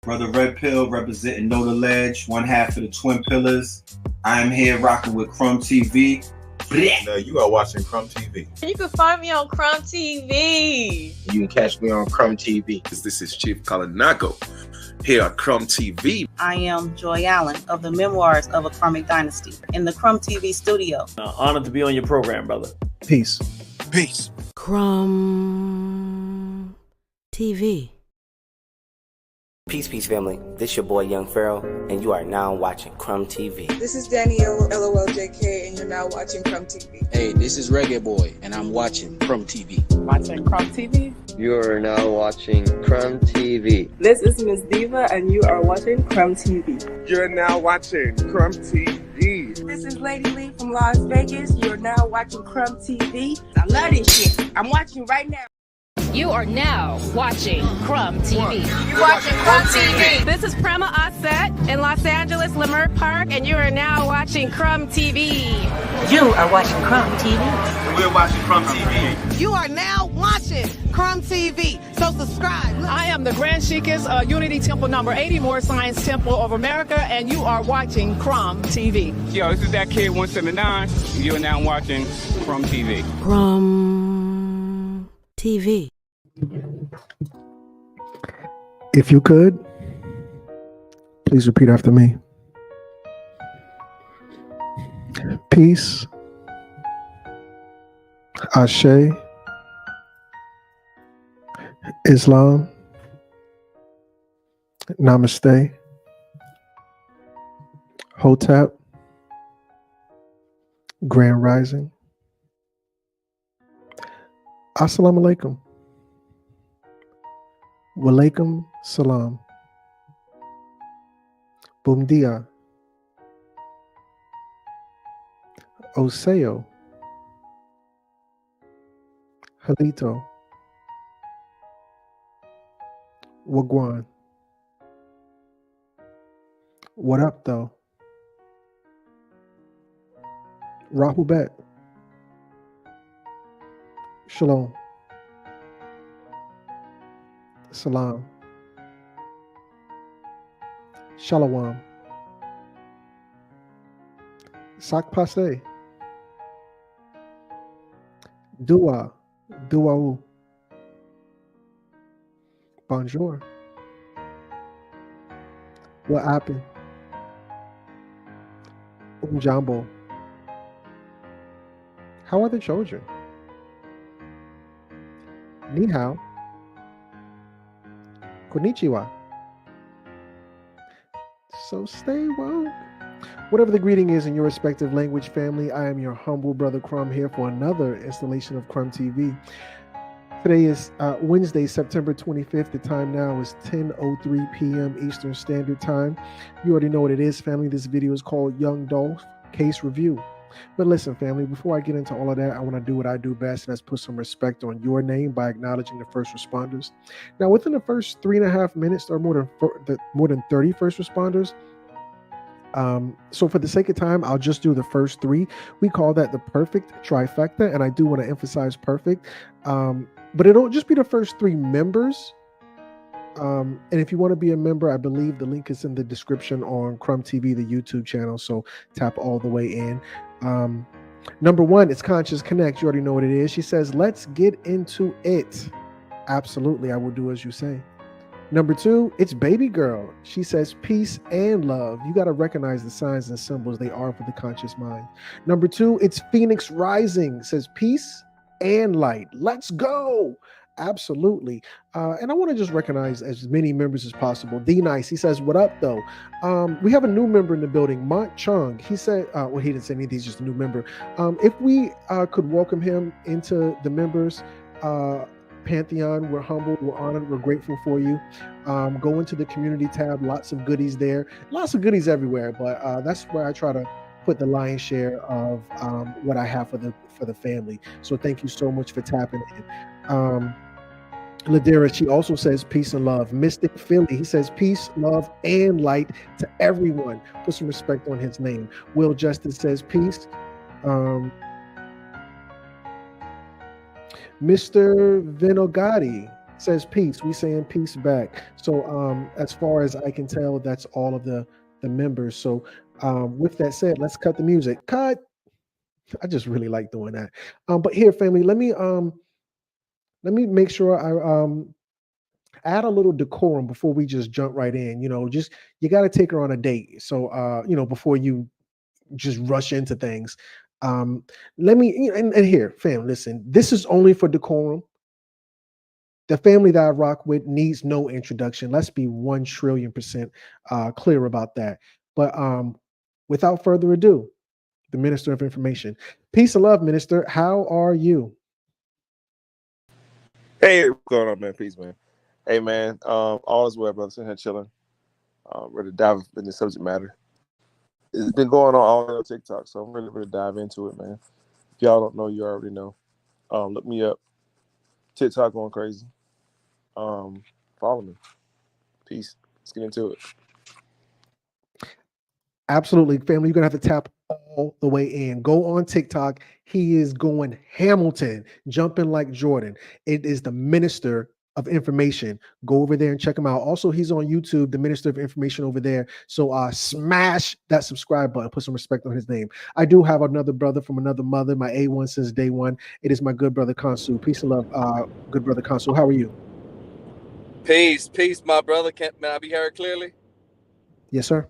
Brother Red Pill representing Know the Ledge, one half of the Twin Pillars. I am here rocking with Crumb TV. You are watching Crumb TV. You can find me on Crumb TV. You can catch me on Crumb TV. This is Chief Kalanago here at Crumb TV. I am Joy Allen of the Memoirs of a Crumbing Dynasty in the Crumb TV studio. Honored to be on your program, brother. Peace. Peace. Crumb TV. Peace, family. This your boy Young Pharaoh, and you are now watching Crumb TV. This is Danielle, LOLJK, and you're now watching Crumb TV. Hey, this is Reggae Boy, and I'm watching Crumb TV. Watching Crumb TV? You are now watching Crumb TV. This is Miss Diva, and you are watching Crumb TV. You're now watching Crumb TV. This is Lady Lee from Las Vegas. You're now watching Crumb TV. I love this shit. I'm watching right now. You are now watching Crumb TV. You're watching Crumb TV. This is Prema Asset in Los Angeles, Leimert Park, and you are now watching Crumb TV. You are watching Crumb TV. We're watching Crumb TV. You are now watching Crumb TV. So subscribe. Look. I am the Grand Sheikess, Unity Temple number 80, More Science Temple of America, and you are watching Crumb TV. Yo, this is that kid 179. You're now watching Crumb TV. Crumb TV. If you could, please repeat after me. Peace, Ashe, Islam, Namaste, Hotep, Grand Rising, Assalamu alaikum. Walaikum salam. Bom dia. Oseo. Halito. Wagwan. What up, though? Rahubet. Shalom. Salam. Shalom. Sak passe. Dua. Duau. Bonjour. What happened? Umjambo. How are the children? Ni hao. Konnichiwa. So stay woke. Whatever the greeting is in your respective language, family, I am your humble brother Crumb here for another installation of Crumb TV. Today is Wednesday, September 25th. The time now is 10:03 p.m. Eastern Standard Time. You already know what it is, family. This video is called Young Dolph Case Review. But listen, family, before I get into all of that, I want to do what I do best, and that's put some respect on your name by acknowledging the first responders. Now, within the first 3.5 minutes, there are more than 30 first responders. So for the sake of time, I'll just do the first 3. We call that the perfect trifecta, and I do want to emphasize perfect. But it'll just be the first 3 members. And if you want to be a member, I believe the link is in the description on Crumb TV, the YouTube channel. So tap all the way in. Number 1, it's Conscious Connect. You already know what it is. She says, let's get into it. Absolutely, I will do as you say. Number 2, it's Baby Girl. She says, peace and love. You got to recognize the signs and symbols they are for the conscious mind. Number 2, it's Phoenix Rising. Says, peace and light. Let's go. Absolutely. And I want to just recognize as many members as possible. D Nice, he says, what up though? We have a new member in the building, Mont Chung. He said, well, he didn't say anything, he's just a new member. If we could welcome him into the members Pantheon, we're humbled, we're honored, we're grateful for you. Go into the community tab, lots of goodies there, lots of goodies everywhere, but that's where I try to put the lion's share of what I have for the family. So thank you so much for tapping in. Ladera, she also says peace and love. Mystic Philly, he says peace, love, and light to everyone. Put some respect on his name. Will Justice says peace. Mr. Vinogati, says peace. We saying peace back. So as far as I can tell, that's all of the members. So with that said, let's cut the music. Cut. I just really like doing that. But here, family, let me make sure I add a little decorum before we just jump right in. Just you got to take her on a date. So before you just rush into things. Let me and here, fam, listen, this is only for decorum. The family that I rock with needs no introduction. Let's be 1 trillion% clear about that. But without further ado, the Minister of Information. Peace and love, Minister. How are you? Hey, what's going on, man? Peace, man. Hey, man. All is well, brother. Sitting here chilling. Ready to dive in the subject matter. It's been going on all over TikTok, so I'm really ready to dive into it, man. If y'all don't know, you already know. Look me up. TikTok going crazy. Follow me. Peace. Let's get into it. Absolutely, family. You're gonna have to tap all the way in. Go on TikTok. He is going Hamilton, jumping like Jordan. It is the Minister of Information. Go over there and check him out. Also, he's on YouTube, the Minister of Information over there. So smash that subscribe button. Put some respect on his name. I do have another brother from another mother, my A1 since day one. It is my good brother Kansu. Peace and love, good brother Kansu. How are you? Peace, my brother. May I be heard clearly? Yes, sir.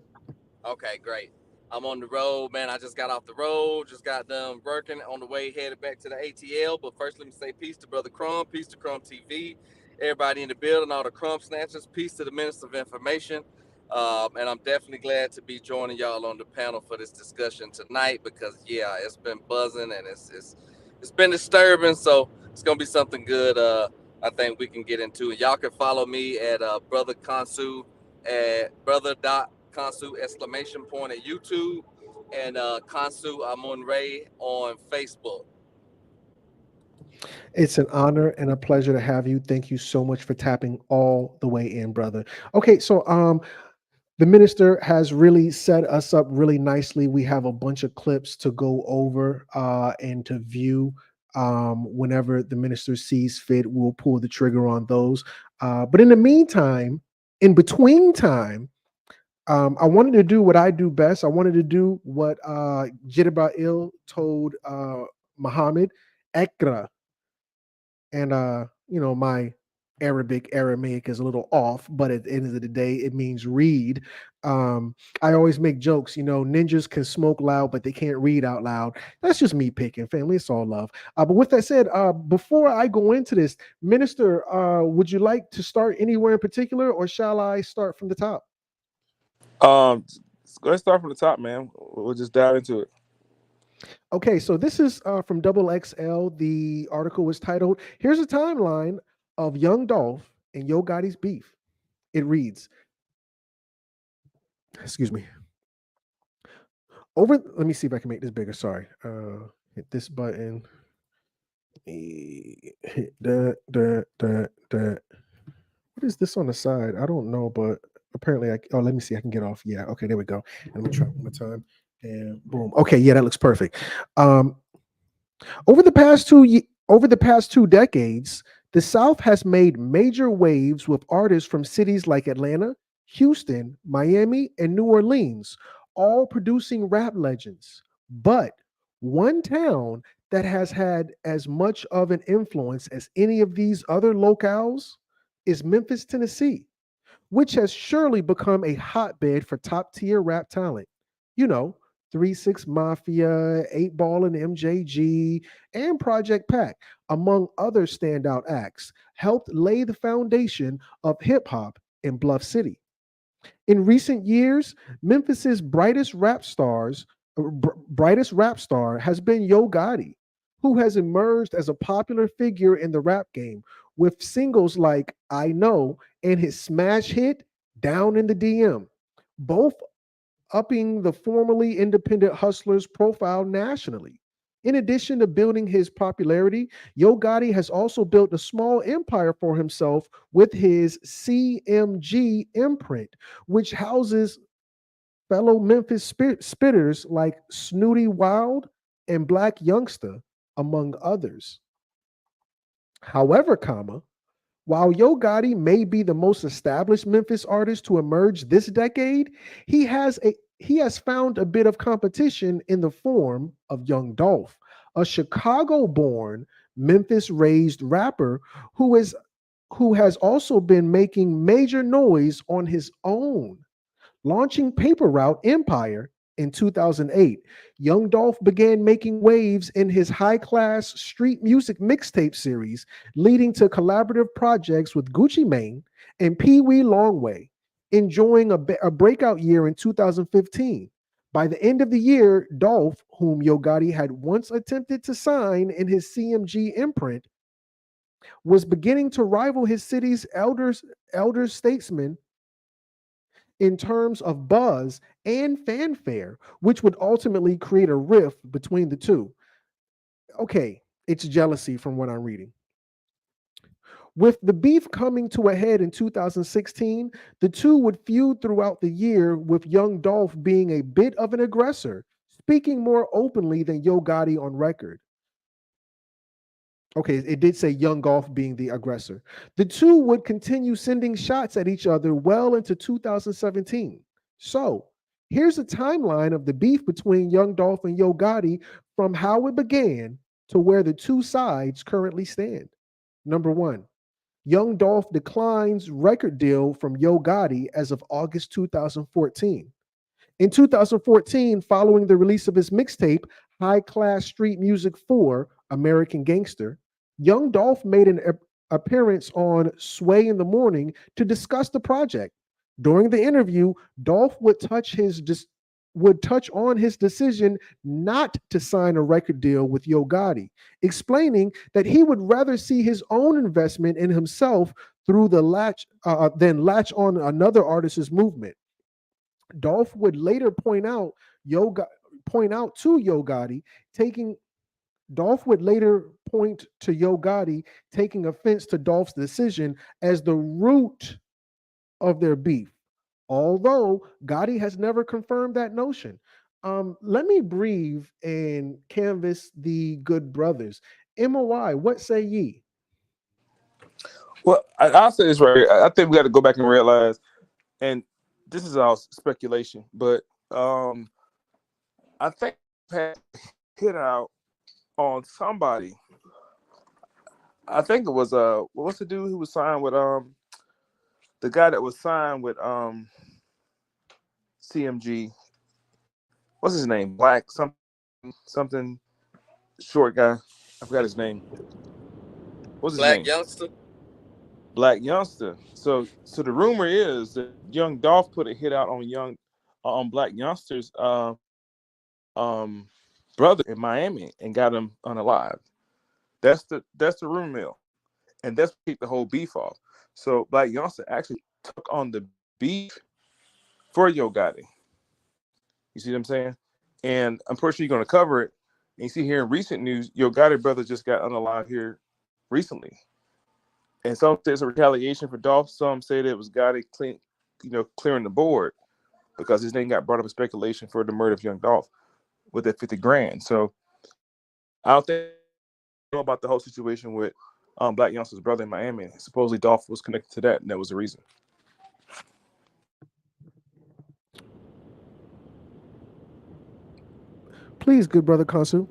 Okay, great. I'm on the road, man. I just got off the road, just got done working on the way headed back to the ATL. But first, let me say peace to Brother Crumb, peace to Crumb TV, everybody in the building, all the Crumb snatchers, peace to the Minister of Information. And I'm definitely glad to be joining y'all on the panel for this discussion tonight because, yeah, it's been buzzing and it's been disturbing. So it's going to be something good I think we can get into. And y'all can follow me at Brother Kansu at brother.Kansu exclamation point at YouTube and Kansu Amun-Ray on Facebook. It's an honor and a pleasure to have you. Thank you so much for tapping all the way in, brother. Okay, so the minister has really set us up really nicely. We have a bunch of clips to go over and to view. Whenever the minister sees fit, we'll pull the trigger on those. But in the meantime, in between time, I wanted to do what I do best. I wanted to do what Jibril told Muhammad, Ekra. And my Aramaic is a little off, but at the end of the day, it means read. I always make jokes, ninjas can smoke loud, but they can't read out loud. That's just me picking, family. It's all love. But with that said, before I go into this, Minister, would you like to start anywhere in particular, or shall I start from the top? Let's start from the top, man. We'll just dive into it. Okay, so this is from Double XL. The article was titled, "Here's a timeline of young Dolph and Yo Gotti's beef." It reads, excuse me. Let me see if I can make this bigger. Sorry. Hit this button. Hit that. What is this on the side? I don't know, but apparently let me see. I can get off. Yeah, okay, there we go. Let me try one more time. And boom. Okay, yeah, that looks perfect. Over the past 2 decades, the South has made major waves with artists from cities like Atlanta, Houston, Miami, and New Orleans, all producing rap legends. But one town that has had as much of an influence as any of these other locales is Memphis, Tennessee, which has surely become a hotbed for top-tier rap talent. 3 6 Mafia, 8 Ball and MJG, and Project Pack, among other standout acts, helped lay the foundation of hip hop in Bluff City. In recent years, Memphis's brightest rap star has been Yo Gotti, who has emerged as a popular figure in the rap game with singles like I Know and his smash hit Down in the DM, both upping the formerly independent hustler's profile nationally. In addition to building his popularity, Yo Gotti has also built a small empire for himself with his CMG imprint, which houses fellow Memphis spitters like Snooty Wild and Black Youngster, among others. However, While Yo Gotti may be the most established Memphis artist to emerge this decade, he has found a bit of competition in the form of Young Dolph, a Chicago-born, Memphis-raised rapper who has also been making major noise on his own. Launching Paper Route Empire in 2008, Young Dolph began making waves in his high class street music mixtape series, leading to collaborative projects with Gucci Mane and Pee Wee Longway, enjoying a breakout year in 2015. By the end of the year, Dolph, whom Yo Gotti had once attempted to sign in his CMG imprint, was beginning to rival his city's elder statesman in terms of buzz and fanfare, which would ultimately create a rift between the two. Okay, it's jealousy from what I'm reading. With the beef coming to a head in 2016, the two would feud throughout the year, with Young Dolph being a bit of an aggressor, speaking more openly than Yo Gotti on record. Okay, it did say Young Dolph being the aggressor. The two would continue sending shots at each other well into 2017. So, here's a timeline of the beef between Young Dolph and Yo Gotti from how it began to where the two sides currently stand. Number one, Young Dolph declines record deal from Yo Gotti as of August 2014. In 2014, following the release of his mixtape, High Class Street Music 4, American Gangster, Young Dolph made an appearance on Sway in the Morning to discuss the project. During the interview, Dolph would touch on his decision not to sign a record deal with Yo Gotti, explaining that he would rather see his own investment in himself through the than latch on another artist's movement. Dolph would later point out to Yo Gotti taking Dolph would later point to Yo Gotti taking offense to Dolph's decision as the root of their beef, although Gotti has never confirmed that notion. Let me breathe and canvass the good brothers. M.O.I, what say ye? Well, I'll say this right here. I think we got to go back and realize, and this is all speculation, but I think Pat hit out on somebody. I think it was what's the dude who was signed with the guy that was signed with CMG. What's his name? Black something short guy. I forgot his name. What's his name? Black Youngster. So the rumor is that Young Dolph put a hit out on Black Youngster's brother in Miami and got him unalive. That's the rumor mill, and that's what kicked the whole beef off. So Black Youngster actually took on the beef for Yo Gotti. You see what I'm saying? And I'm pretty sure you're going to cover it. And you see here in recent news, Yo Gotti brother just got unalive here recently. And some say it's a retaliation for Dolph. Some say that it was Gotti clearing the board because his name got brought up in speculation for the murder of Young Dolph with that 50 grand. So I don't think I know about the whole situation with Black Youngster's brother in Miami. Supposedly Dolph was connected to that, and that was the reason. Please, good brother Kansu.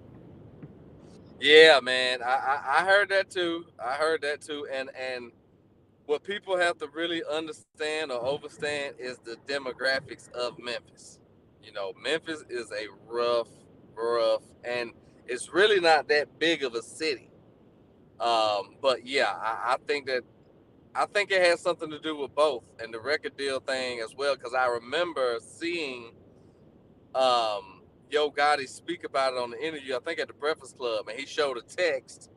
Yeah, man, I heard that too. And what people have to really understand or understand is the demographics of Memphis. You know, Memphis is a rough, and it's really not that big of a city. But yeah, I think it has something to do with both and the record deal thing as well. Because I remember seeing Yo Gotti speak about it on the interview. I think at the Breakfast Club, and he showed a text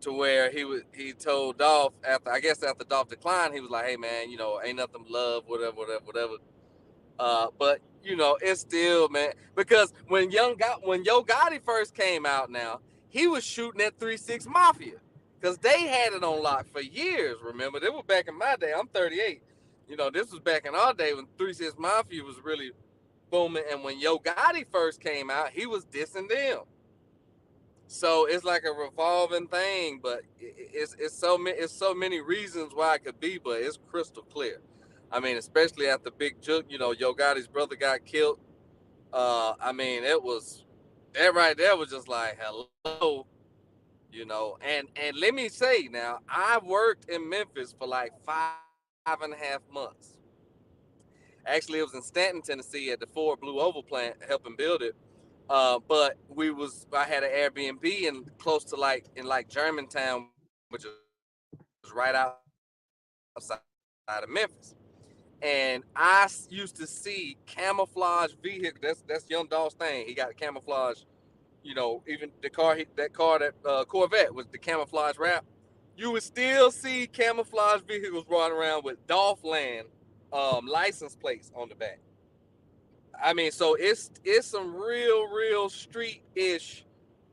to where he told Dolph after Dolph declined, he was like, "Hey man, ain't nothing but love, whatever." But it's still, man, because when Yo Gotti first came out, now he was shooting at 3-6 Mafia because they had it on lock for years. Remember, they were back in my day. I'm 38. This was back in our day when 3-6 Mafia was really booming, and when Yo Gotti first came out, he was dissing them. So it's like a revolving thing, but it's so many reasons why it could be, but it's crystal clear. I mean, especially after Big Jook, Yo Gotti's brother got killed. I mean, it was that right there was just like hello, And let me say now, I worked in Memphis for like 5.5 months. Actually, it was in Stanton, Tennessee, at the Ford Blue Oval plant, helping build it. But I had an Airbnb in close to like Germantown, which is right outside of Memphis. And I used to see camouflage vehicles. That's Young Dolph's thing. He got a camouflage. Even that Corvette was the camouflage wrap. You would still see camouflage vehicles running around with Dolph Land license plates on the back. I mean, so it's some real street ish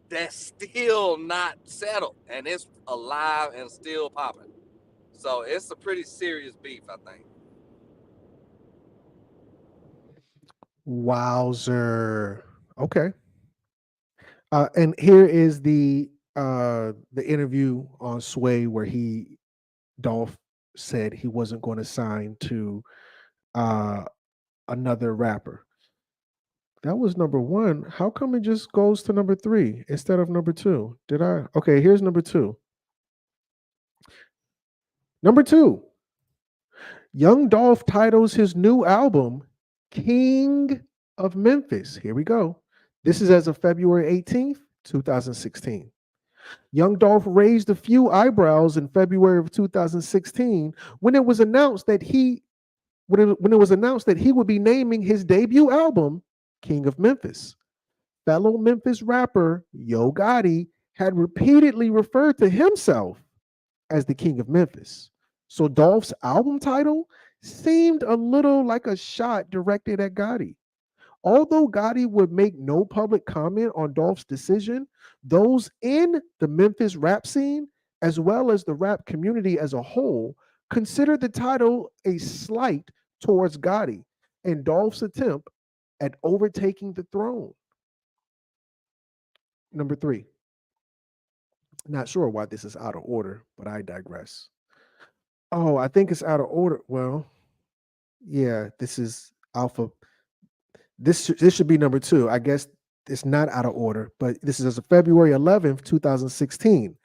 that's still not settled, and it's alive and still popping. So it's a pretty serious beef, I think. Wowzer. Okay. And here is the interview on Sway where Dolph said he wasn't going to sign to uh another rapper. That was number one. How come it just goes to number three instead of number two? Did I? Okay, here's number two. Number two, Young Dolph titles his new album King of Memphis. Here we go. This is as of February 18th, 2016. Young Dolph raised a few eyebrows in February of 2016 when it was announced that he would be naming his debut album King of Memphis. Fellow Memphis rapper Yo Gotti had repeatedly referred to himself as the King of Memphis. So Dolph's album title seemed a little like a shot directed at Gotti. Although Gotti would make no public comment on Dolph's decision, those in the Memphis rap scene, as well as the rap community as a whole, considered the title a slight towards Gotti and Dolph's attempt at overtaking the throne. Number three. Not sure why this is out of order, but I digress. Oh, I think it's out of order. Well, yeah, this is alpha. This should be number two. I guess it's not out of order, but this is as of February 11th, 2016.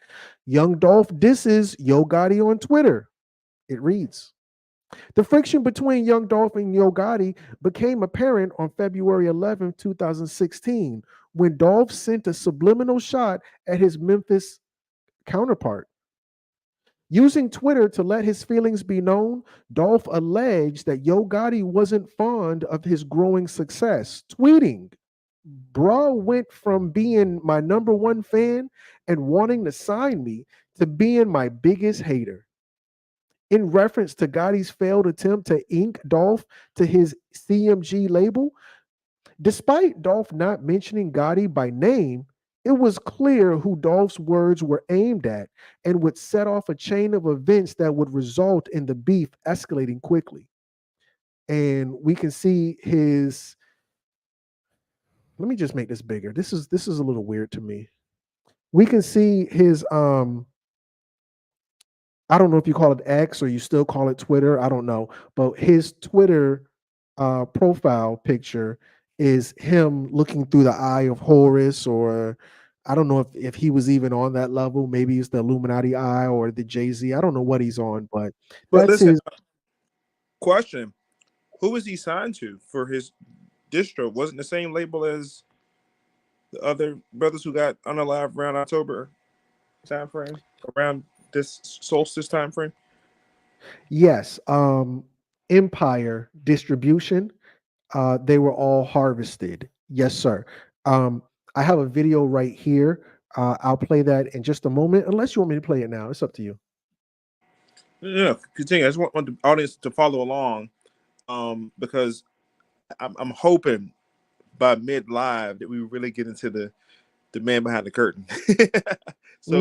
Young Dolph disses Yo Gotti on Twitter. It reads, the friction between Young Dolph and Yo Gotti became apparent on February 11th, 2016, when Dolph sent a subliminal shot at his Memphis counterpart. Using Twitter to let his feelings be known, Dolph alleged that Yo Gotti wasn't fond of his growing success, tweeting, bro went from being my number one fan and wanting to sign me to being my biggest hater. In reference to Gotti's failed attempt to ink Dolph to his CMG label, despite Dolph not mentioning Gotti by name, it was clear who Dolph's words were aimed at and would set off a chain of events that would result in the beef escalating quickly. And we can see his. Let me just make this bigger. This is a little weird to me. We can see his I don't know if you call it X or you still call it Twitter. I don't know. But his Twitter profile picture is him looking through the eye of Horus, or I don't know if he was even on that level. Maybe it's the Illuminati eye or the Jay-Z. I don't know what he's on, but that's listen, his question. Who was he signed to for his distro? Wasn't the same label as the other brothers who got unalive around October time frame, around this solstice time frame? yes. Empire Distribution. They were all harvested. Yes, sir. I have a video right here. I'll play that in just a moment, unless you want me to play it now. It's up to you. Yeah, continue. I just want the audience to follow along, because I'm hoping by mid live that we really get into the man behind the curtain. So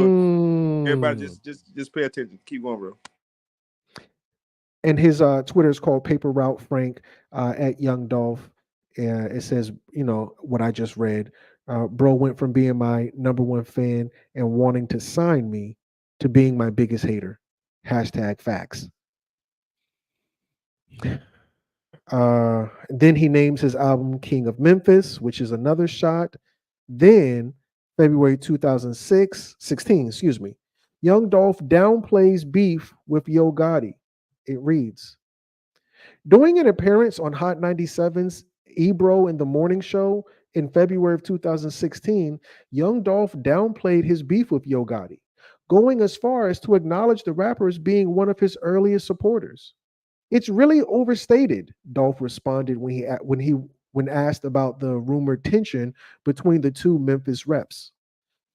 everybody just pay attention. Keep going, bro. And his Twitter is called Paper Route Frank at Young Dolph. It says, what I just read. Bro went from being my number one fan and wanting to sign me to being my biggest hater. Hashtag facts. Then he names his album King of Memphis, which is another shot. Then February 2016, excuse me, Young Dolph downplays beef with Yo Gotti. It reads, doing an appearance on Hot 97's Ebro in the Morning Show in February of 2016, Young Dolph downplayed his beef with Yo Gotti, going as far as to acknowledge the rapper as being one of his earliest supporters. It's really overstated, Dolph responded when asked about the rumored tension between the two Memphis reps.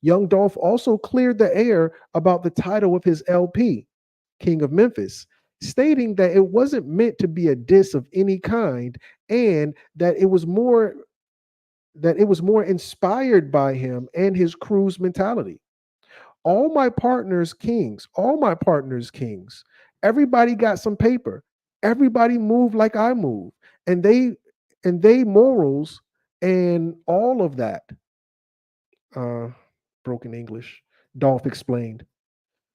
Young Dolph also cleared the air about the title of his LP, King of Memphis, stating that it wasn't meant to be a diss of any kind and that it was more inspired by him and his crew's mentality. All my partners kings. Everybody got some paper. Everybody move like I move. And they morals and all of that. Broken English. Dolph explained.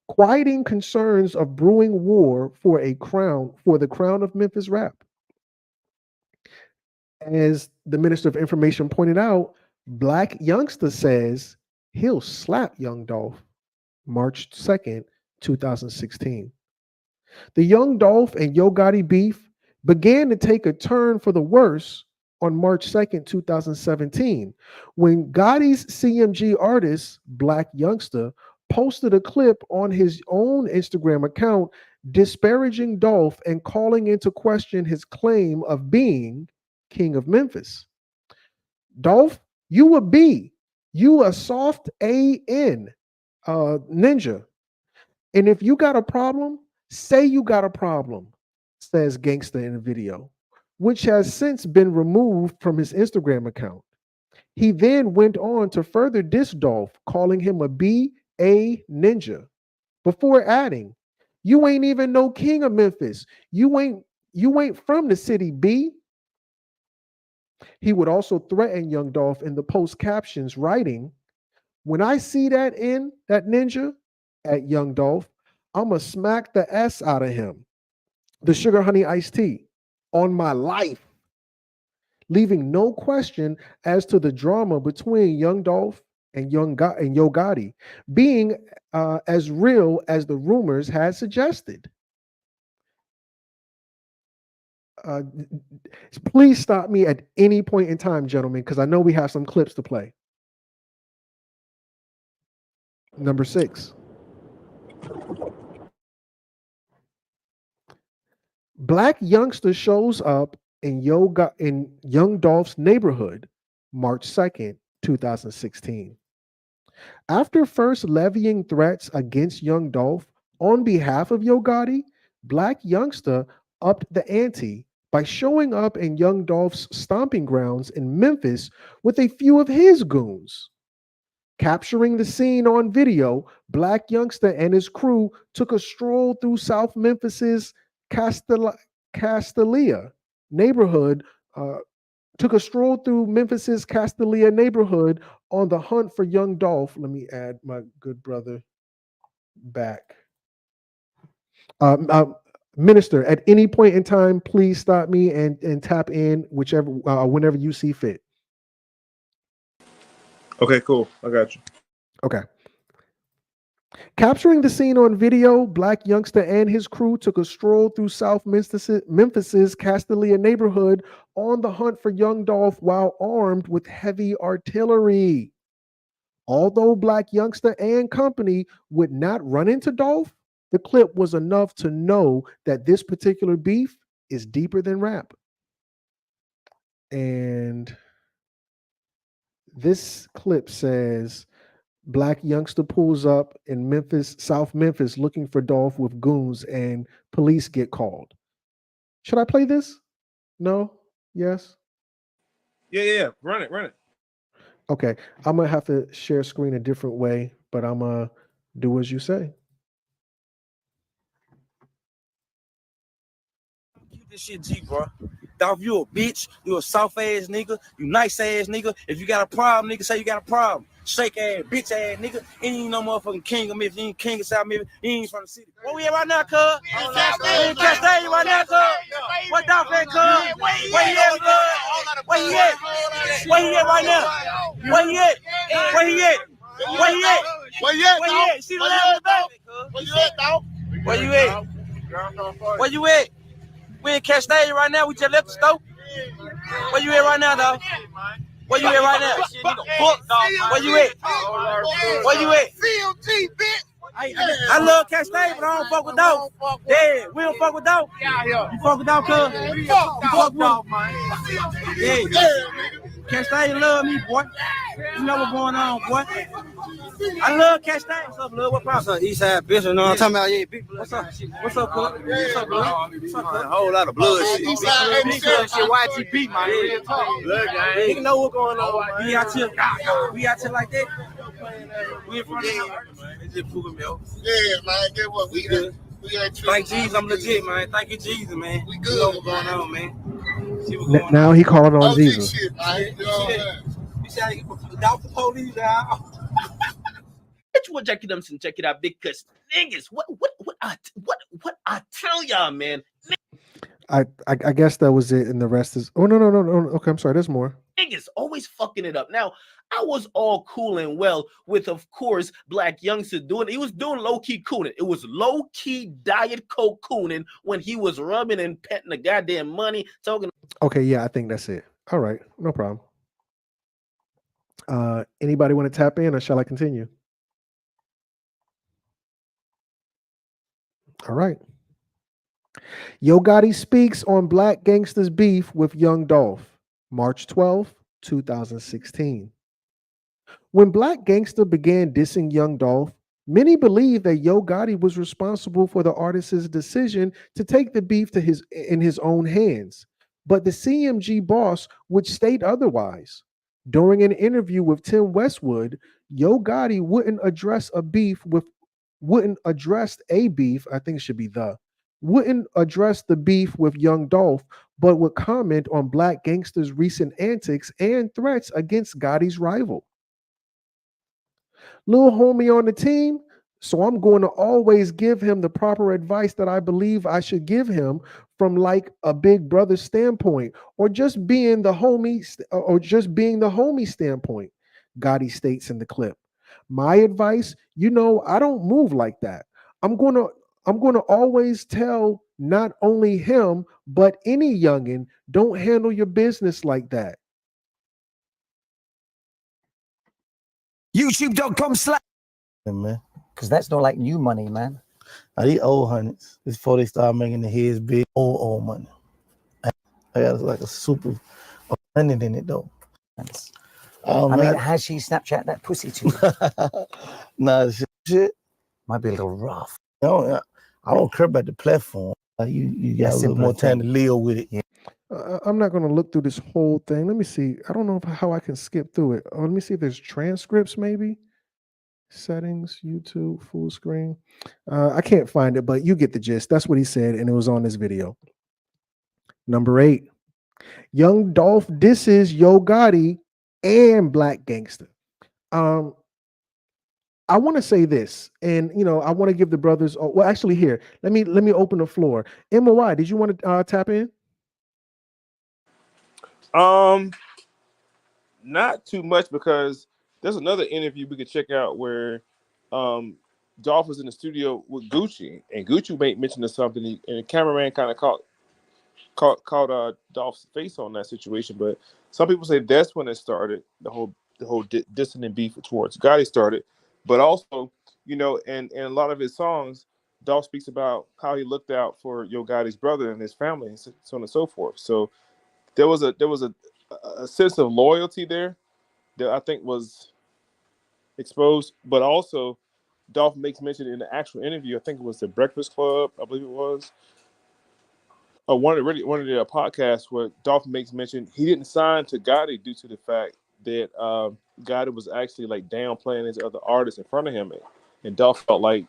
Quieting concerns of brewing war for the crown of Memphis rap. As the Minister of Information pointed out, Black Youngster says he'll slap Young Dolph March 2nd, 2016. The Young Dolph and Yo Gotti beef began to take a turn for the worse on March 2nd, 2017, when Gotti's CMG artist, Black Youngster, posted a clip on his own Instagram account disparaging Dolph and calling into question his claim of being King of Memphis. Dolph, you a B. You a soft AN ninja. And if you got a problem, say you got a problem, says Gangsta in the video, which has since been removed from his Instagram account. He then went on to further diss Dolph, calling him a B.A. ninja, before adding, you ain't even no king of Memphis. You ain't from the city, B. He would also threaten Young Dolph in the post captions, writing, when I see that ninja at Young Dolph, I'ma smack the S out of him. The sugar honey iced tea on my life, leaving no question as to the drama between Young Dolph and Yo Gotti being as real as the rumors had suggested. Please stop me at any point in time, gentlemen, because I know we have some clips to play. Number 6. Black Youngster shows up in Young Dolph's neighborhood, March 2nd, 2016. After first levying threats against Young Dolph on behalf of Yo Gotti, Black Youngster upped the ante by showing up in Young Dolph's stomping grounds in Memphis with a few of his goons. Capturing the scene on video, Black Youngster and his crew took a stroll through South Memphis's Castalia neighborhood. On the hunt for Young Dolph. Let me add my good brother back. Minister, at any point in time, please stop me and tap in whenever you see fit. Okay, cool. I got you. Okay. Capturing the scene on video, Black Youngster and his crew took a stroll through South Memphis's Castalia neighborhood on the hunt for Young Dolph while armed with heavy artillery. Although Black Youngster and company would not run into Dolph, the clip was enough to know that this particular beef is deeper than rap. And this clip says, Black Youngster pulls up in South Memphis, looking for Dolph with goons, and police get called. Should I play this? No? Yes? Yeah. Run it. Okay. I'm going to have to share screen a different way, but I'm going to do as you say. Keep this shit G, bro. Dolph, you a bitch. You a soft ass nigga. You nice ass nigga. If you got a problem, nigga, say you got a problem. Shake ass, bitch ass nigga. Ain't no motherfucking king of me. If you ain't king of South Memphis, you ain't from the city. Where we at right now, cuz? We in Cascade right now, cuz. What Dolph at, cuz? Where he at, cuz? Where he at? Where he at right now? Where he at? Where he at? Where he at? Where you at? Where you at? See the last dog? Where you at, dog? Where you at? Where you at? We in Cascade right now. We just left the store. Where you at right now, dog? Where you at right now? Where you at? Where you at? CMG, bitch. I love Cascade, but I don't fuck with dog. Yeah, we don't fuck with dog. You fuck with dog, cuz? You fuck with dog, man. Yeah. Cascade love me, boy. You know what's going on, boy. I love Cascade. What's up, love? What problem? What's up, Eastside bitch? You know what I'm talking about? Yeah, big blood. What's up? What's up, cuz? What's up, blood? What's up, cuz? A whole lot of blood shit. Eastside shit, YTB, man. Real talk. Blood gang. Nigga know what's going on, man. We out here like that. We in front of him. It's just proving me. Yeah, man. Get what? We good. Thank Jesus, I'm legit, man. Thank you, Jesus, man. We good. You know what's going on, man. Now he calling on Jesus. Shit, man. You know what I'm saying? You see how you got the police out? Bitch, we'll check it out, because niggas, what I tell y'all, man. I guess that was it, and the rest is. Oh no. Okay, I'm sorry. There's more. Niggas always fucking it up. Now, I was all cool and well with, of course, Black Youngster doing. He was doing low key cooning. It was low key diet coke cooning when he was rubbing and petting the goddamn money, talking. Okay, yeah, I think that's it. All right, no problem. Anybody want to tap in, or shall I continue? All right. Yo Gotti speaks on Black Gangsta's beef with Young Dolph, March 12, 2016. When Black Gangsta began dissing Young Dolph, many believe that Yo Gotti was responsible for the artist's decision to take the beef in his own hands. But the CMG boss would state otherwise. During an interview with Tim Westwood, Yo Gotti wouldn't address a beef, wouldn't address the beef with Young Dolph, but would comment on Black Gangsta's recent antics and threats against Gotti's rival. Little homie on the team, so I'm going to always give him the proper advice that I believe I should give him from like a big brother standpoint, or just being the homie standpoint, Gotti states in the clip. My advice, I don't move like that. I'm going to always tell not only him, but any youngin, don't handle your business like that. YouTube.com/. Man, because that's not like new money, man. Now, these old hundreds, before they start making the heads big, old money. I got like a super hundred in it though. I mean, has she Snapchat that pussy to you? Nah, shit might be a little rough. I don't care about the platform. You got a little more time to live with it. Yeah. I'm not going to look through this whole thing. Let me see. I don't know how I can skip through it. Let me see if there's transcripts maybe. Settings, YouTube, full screen. I can't find it, but you get the gist. That's what he said, and it was on this video. Number 8. Young Dolph disses Yo Gotti and Black Gangsta. I want to say this, and I want to give the brothers. Oh, well, actually, here, let me open the floor. M.O.I, did you want to tap in? Not too much, because there's another interview we could check out where Dolph was in the studio with Gucci, and Gucci made mention of something, and the cameraman kind of caught Dolph's face on that situation. But some people say that's when it started. The whole dissonant beef towards Gotti started. But also, in a lot of his songs, Dolph speaks about how he looked out for Yo Gotti's brother and his family, and so on and so forth. So there was a sense of loyalty there that I think was exposed. But also, Dolph makes mention in the actual interview, I think it was the Breakfast Club, I believe it was, one of the podcasts, where Dolph makes mention he didn't sign to Gotti due to the fact that Gotti was actually like downplaying his other artists in front of him, and Dolph felt like,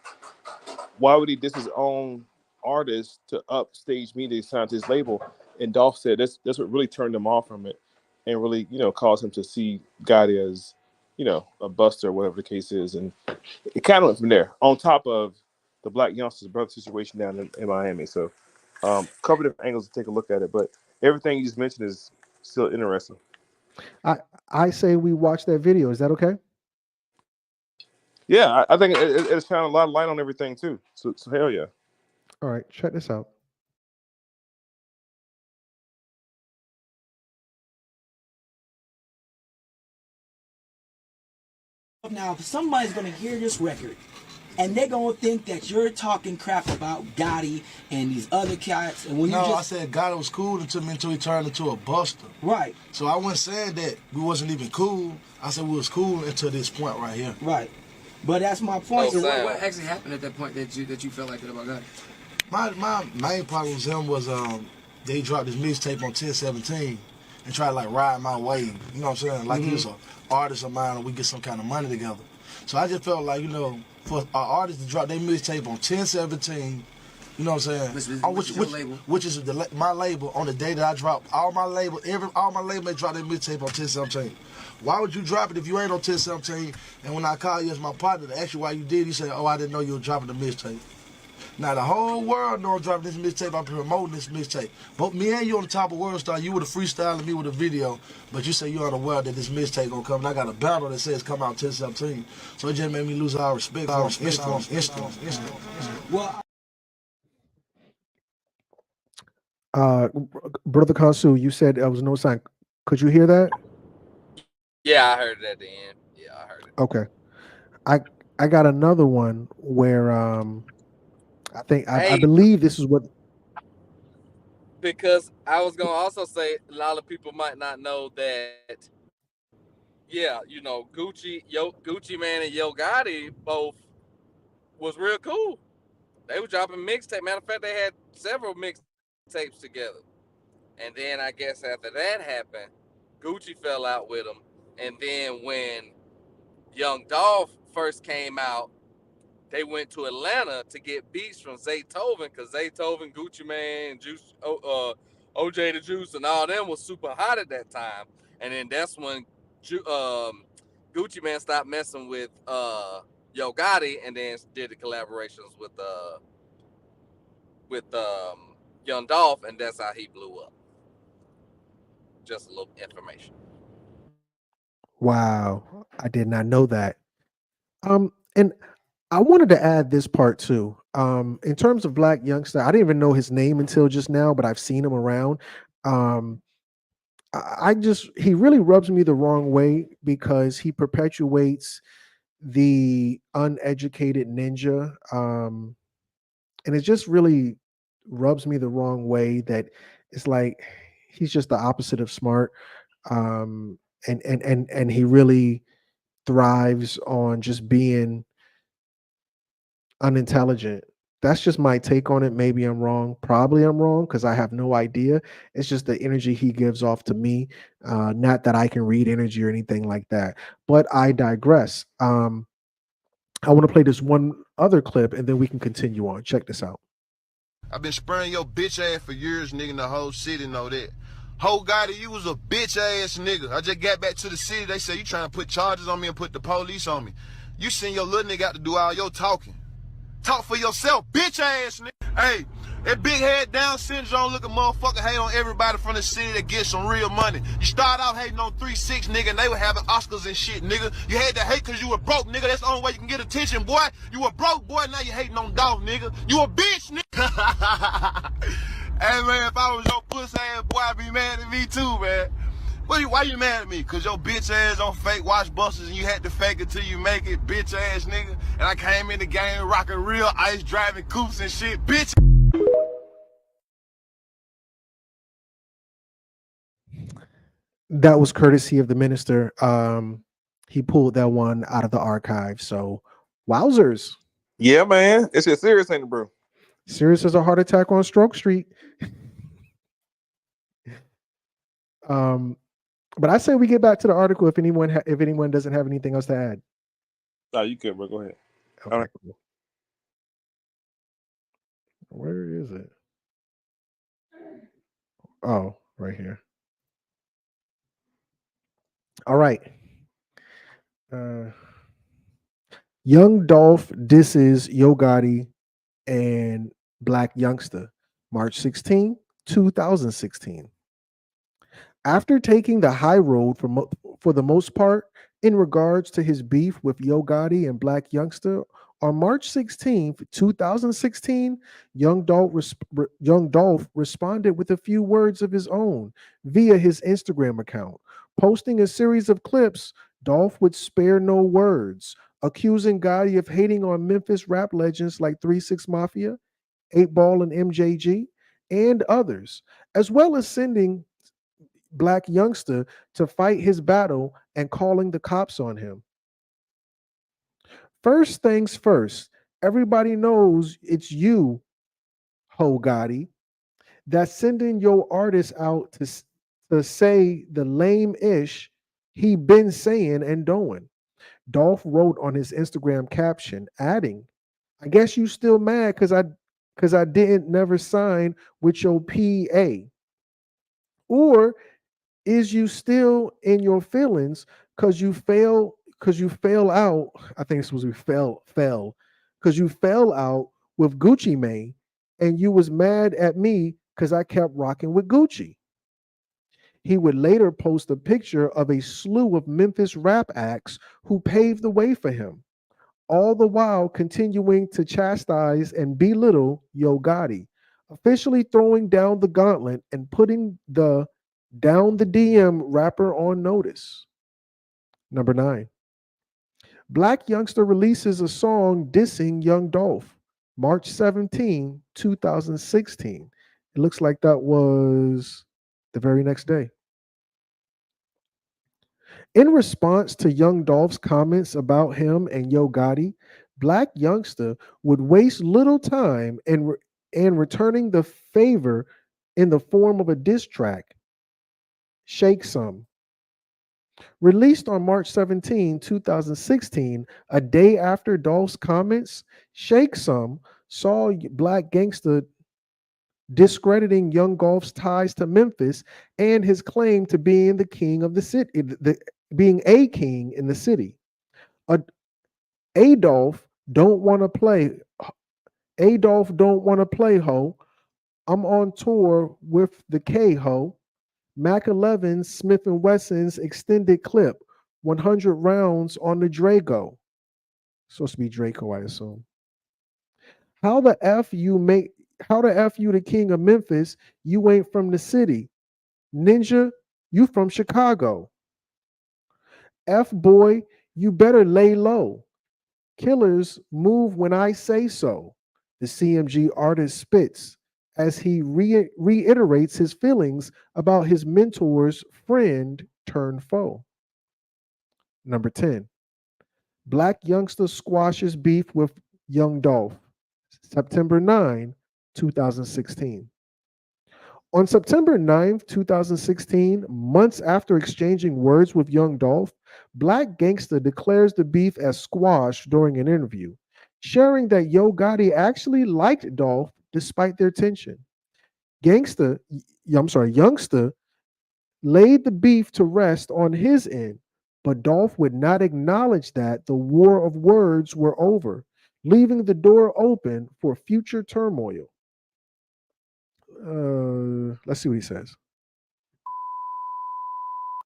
why would he diss his own artist to upstage me to sign to his label? And Dolph said that's what really turned him off from it, and really caused him to see Gotti as a buster or whatever the case is, and it kind of went from there. On top of the Black Youngsters brother situation down in Miami, so couple different angles to take a look at it, but everything you just mentioned is still interesting. I say we watch that video. Is that okay? Yeah, I think it's found a lot of light on everything too. So hell yeah. All right, check this out. Now, somebody's going to hear this record, and they're going to think that you're talking crap about Gotti and these other cats. And when I said Gotti was cool until he turned into a buster. Right. So I wasn't saying that we wasn't even cool. I said we was cool until this point right here. Right. But that's my point. So what actually happened at that point that you felt like that about Gotti? My main problem with him was they dropped this mixtape on 1017 and tried to like ride my wave. You know what I'm saying? Like he was an artist of mine and we get some kind of money together. So I just felt like, for our artists to drop their mixtape on 1017, you know what I'm saying? Which is my label on the day that I drop all my label they drop their mixtape on 1017. Why would you drop it if you ain't on 1017? And when I call you as my partner to ask you why you did, you say, "Oh, I didn't know you were dropping the mixtape." Now the whole world know I'm dropping this mixtape. I'm promoting this mixtape. But me and you on the top of World Star, you with a freestyle and me with a video. But you say you're unaware that this mixtape gonna come. And I got a battle that says come out 1017. So it just made me lose all respect. Well, Brother Kansu, you said there was no sign. Could you hear that? Yeah, I heard it at the end. Yeah, I heard it. Okay. I got another one where I believe this is what, because I was gonna also say a lot of people might not know that. Yeah, Gucci Man and Yo Gotti both was real cool. They were dropping mixtape. Matter of fact, they had several mixtapes together. And then I guess after that happened, Gucci fell out with him. And then when Young Dolph first came out, they went to Atlanta to get beats from Zaytoven, because Zaytoven, Gucci Man, Juice, OJ the Juice, and all them was super hot at that time. And then that's when Gucci Man stopped messing with Yo Gotti, and then did the collaborations with Young Dolph, and that's how he blew up. Just a little information. wow, I did not know that. And I wanted to add this part too. In terms of Black Youngster, I didn't even know his name until just now, but I've seen him around. He really rubs me the wrong way because he perpetuates the uneducated ninja. And it just really rubs me the wrong way that it's like he's just the opposite of smart. And he really thrives on just being unintelligent. That's just my take on it. Maybe I'm wrong. Probably I'm wrong because I have no idea. It's just the energy he gives off to me. Not that I can read energy or anything like that. But I digress. I want to play this one other clip and then we can continue on. Check this out. I've been spraying your bitch ass for years, nigga. The whole city know that. Whole Gotti, you was a bitch ass nigga. I just got back to the city. They say you trying to put charges on me and put the police on me. You send your little nigga out to do all your talking. Talk for yourself, bitch ass nigga. Hey, that big head Down syndrome looking motherfucker hate on everybody from the city that gets some real money. You start out hating on 3-6, nigga, and they were having Oscars and shit, nigga. You had to hate because you were broke, nigga. That's the only way you can get attention, boy. You were broke, boy. Now you hating on Dolph, nigga. You a bitch, nigga. Hey, man, if I was your pussy ass boy, I'd be mad at me too, man. Why you mad at me? Cause your bitch ass on fake watch busters and you had to fake it till you make it, bitch ass nigga. And I came in the game rocking real ice driving coupes and shit, bitch. That was courtesy of the minister. He pulled that one out of the archive. So wowzers. Yeah, man. It's just serious, ain't it, bro? Serious as a heart attack on Stroke Street. But I say we get back to the article if anyone doesn't have anything else to add. No, you good, bro. Go ahead. Okay, all right. Cool. Where is it? Oh, right here. All right. Uh, Young Dolph disses Yo Gotti and Black Youngster, March 16, 2016. After taking the high road for the most part in regards to his beef with Yo Gotti and Black Youngster, on March 16th, 2016, Young Dolph responded with a few words of his own via his Instagram account. Posting a series of clips, Dolph would spare no words, accusing Gotti of hating on Memphis rap legends like 3 6 Mafia, 8 Ball and MJG, and others, as well as sending Black Youngster to fight his battle and calling the cops on him. First things first, everybody knows it's you, Ho Gotti, that's sending your artist out to say the lame ish he been saying and doing. Dolph wrote on his Instagram caption, adding, I guess you still mad because I didn't never sign with your PA. Or is you still in your feelings because you fell out. I think it's supposed to be fell because you fell out with Gucci Mane and you was mad at me because I kept rocking with Gucci. He would later post a picture of a slew of Memphis rap acts who paved the way for him, all the while continuing to chastise and belittle Yo Gotti, officially throwing down the gauntlet and putting the down the DM rapper on notice. Number 9. Black Youngster releases a song dissing Young Dolph, March 17, 2016. It looks like that was the very next day. In response to Young Dolph's comments about him and Yo Gotti, Black Youngster would waste little time in returning the favor in the form of a diss track, Shake Some. Released on March 17, 2016, a day after Dolph's comments, Shake Some saw Black Gangster discrediting Young Dolph's ties to Memphis and his claim to being the king of the city, being a king in the city. A, Adolph don't want to play. Adolph don't want to play ho. I'm on tour with the K ho. Mac 11 Smith & Wesson's extended clip, 100 rounds on the Draco. Supposed to be Draco, I assume. How the F you the king of Memphis? You ain't from the city. Ninja, you from Chicago. F boy, you better lay low. Killers move when I say so. The CMG artist spits as he reiterates his feelings about his mentor's friend turned foe. Number 10. Black Youngster squashes beef with Young Dolph, September 9, 2016. On September 9th, 2016, months after exchanging words with Young Dolph, Black Gangsta declares the beef as squashed during an interview, sharing that Yo Gotti actually liked Dolph despite their tension. Youngster laid the beef to rest on his end, but Dolph would not acknowledge that the war of words were over, leaving the door open for future turmoil. Let's see what he says.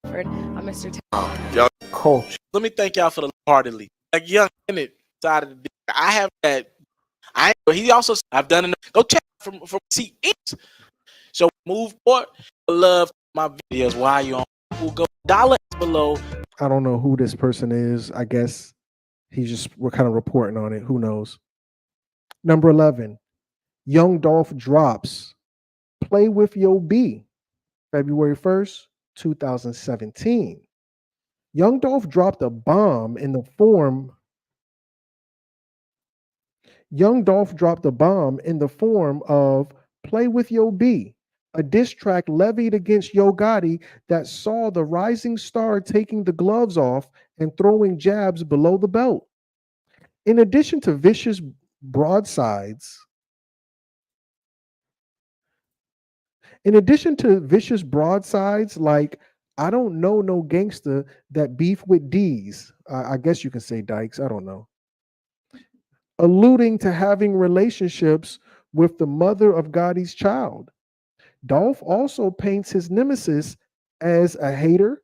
Mr. Y'all Culture. Let me thank y'all for the heartedly. Like young in it side of the deal. I have that. He also I've done it. Go check from CX. So move forward. Love my videos. Why you on? We'll go $1 below. I don't know who this person is. I guess we're kind of reporting on it. Who knows? Number 11. Young Dolph drops Play with Yo B, February 1st, 2017. Young Dolph dropped a bomb in the form of Play with Yo B, a diss track levied against Yo Gotti that saw the rising star taking the gloves off and throwing jabs below the belt. In addition to vicious broadsides, In addition to vicious broadsides like "I don't know no gangster that beef with D's," I guess you can say Dykes. I don't know. Alluding to having relationships with the mother of Gotti's child. Dolph also paints his nemesis as a hater,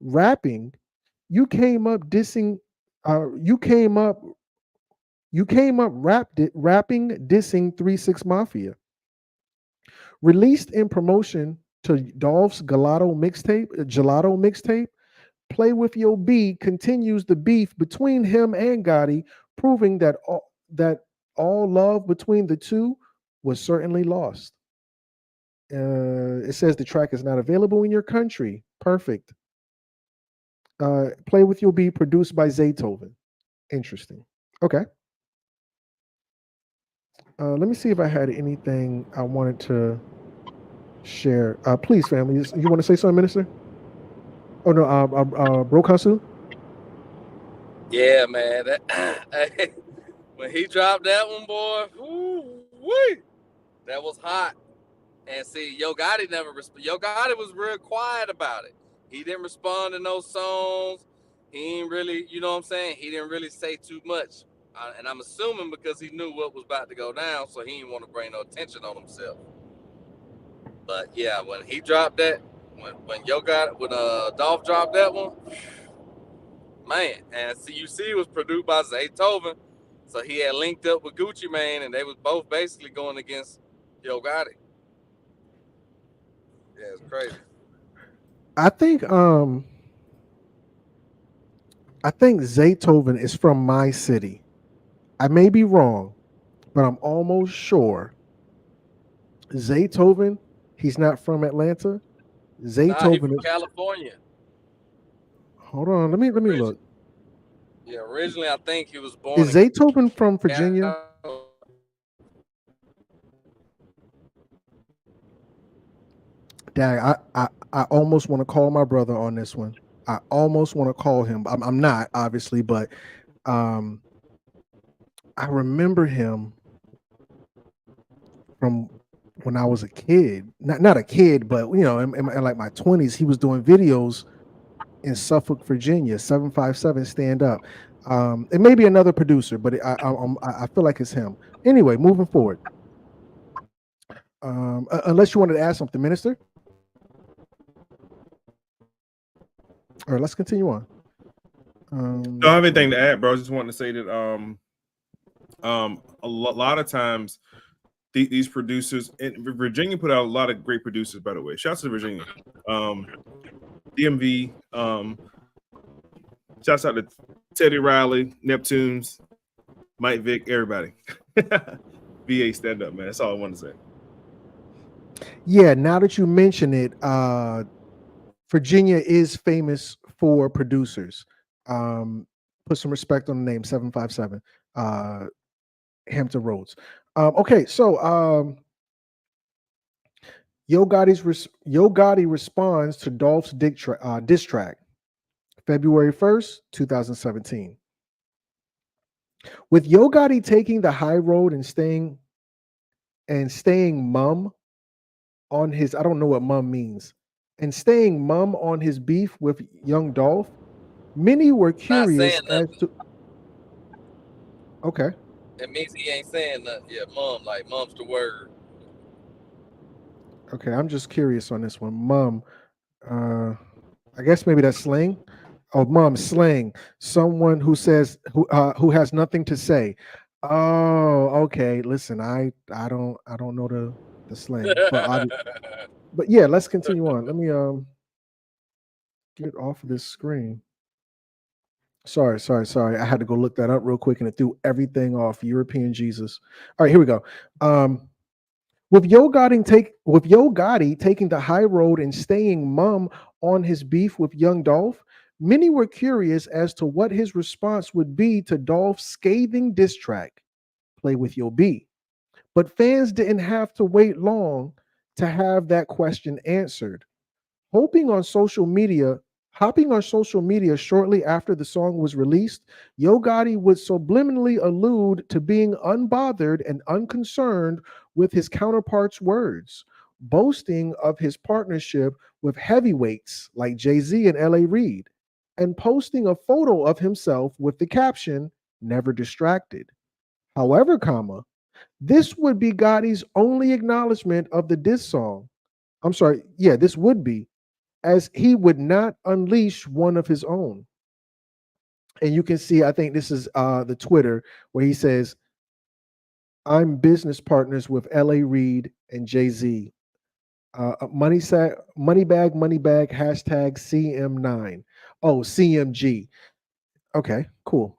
rapping. You came up dissing. You came up. You came up rapping, dissing 3 6 Mafia. Released in promotion to Dolph's Gelato mixtape, Play With Your B continues the beef between him and Gotti, proving that all love between the two was certainly lost. It says the track is not available in your country. Perfect. Play With Your B produced by Zaytoven. Interesting. Okay. Let me see if I had anything I wanted to share. Please, family, you want to say something, Minister? Oh no, Brokasu. Yeah, man. Hey, when he dropped that one, boy, woo-wee, that was hot. And see, Yo Gotti Yo Gotti was real quiet about it. He didn't respond to no songs. He ain't really, you know what I'm saying? He didn't really say too much. And I'm assuming because he knew what was about to go down, so he didn't want to bring no attention on himself. But yeah, when he dropped that, when Dolph dropped that one, man, and CUC was produced by Zaytoven, so he had linked up with Gucci Mane, and they was both basically going against Yo Gotti. Yeah, it's crazy. I think Zaytoven is from my city. I may be wrong, but I'm almost sure Zaytoven, he's not from Atlanta. Nah, he Zaytoven from is. California. Hold on, let me look. Yeah, originally I think he was born Is in Zaytoven from Virginia? Dang, I almost want to call my brother on this one. I almost want to call him. I'm not obviously, but I remember him from when I was a kid. Not a kid, but in like my 20s, he was doing videos in Suffolk, Virginia. 757 stand up. It may be another producer, but I feel like it's him. Anyway, moving forward. Unless you wanted to add something, Minister. All right, let's continue on. Don't have anything to add, bro. I just wanted to say that a lot of times these producers in Virginia put out a lot of great producers, by the way. Shouts to Virginia. DMV, shouts out to Teddy Riley, Neptunes, Mike Vick, everybody. VA stand up, man. That's all I want to say. Yeah, now that you mention it, Virginia is famous for producers. Put some respect on the name 757, Hampton Roads. Okay, so Yo Gotti responds to Dolph's diss track, February 1st, 2017. With Yo Gotti taking the high road and staying mum on his, I don't know what mum means, and staying mum on his beef with young Dolph, many were curious as to. Okay. It means he ain't saying nothing. Yeah, mom's the word. Okay, I'm just curious on this one. Mum, I guess maybe that's slang. Oh, mom, slang. Someone who says who has nothing to say. Oh, okay. Listen, I don't know the slang, but yeah, let's continue on. Let me get off of this screen. Sorry. I had to go look that up real quick and it threw everything off. European Jesus. All right, here we go. With Yo Gotti taking the high road and staying mum on his beef with young Dolph, many were curious as to what his response would be to Dolph's scathing diss track, Play With Your B. But fans didn't have to wait long to have that question answered. Hopping on social media shortly after the song was released, Yo Gotti would subliminally allude to being unbothered and unconcerned with his counterpart's words. boasting of his partnership with heavyweights like Jay-Z and L.A. Reid, and posting a photo of himself with the caption, "Never distracted." However, this would be Gotti's only acknowledgement of the diss song. I'm sorry, yeah, this would be, as he would not unleash one of his own. And you can see, I think this is the Twitter where he says, "I'm business partners with L.A. Reid and Jay-Z. Money bag, hashtag CM9. Oh, CMG. Okay, cool."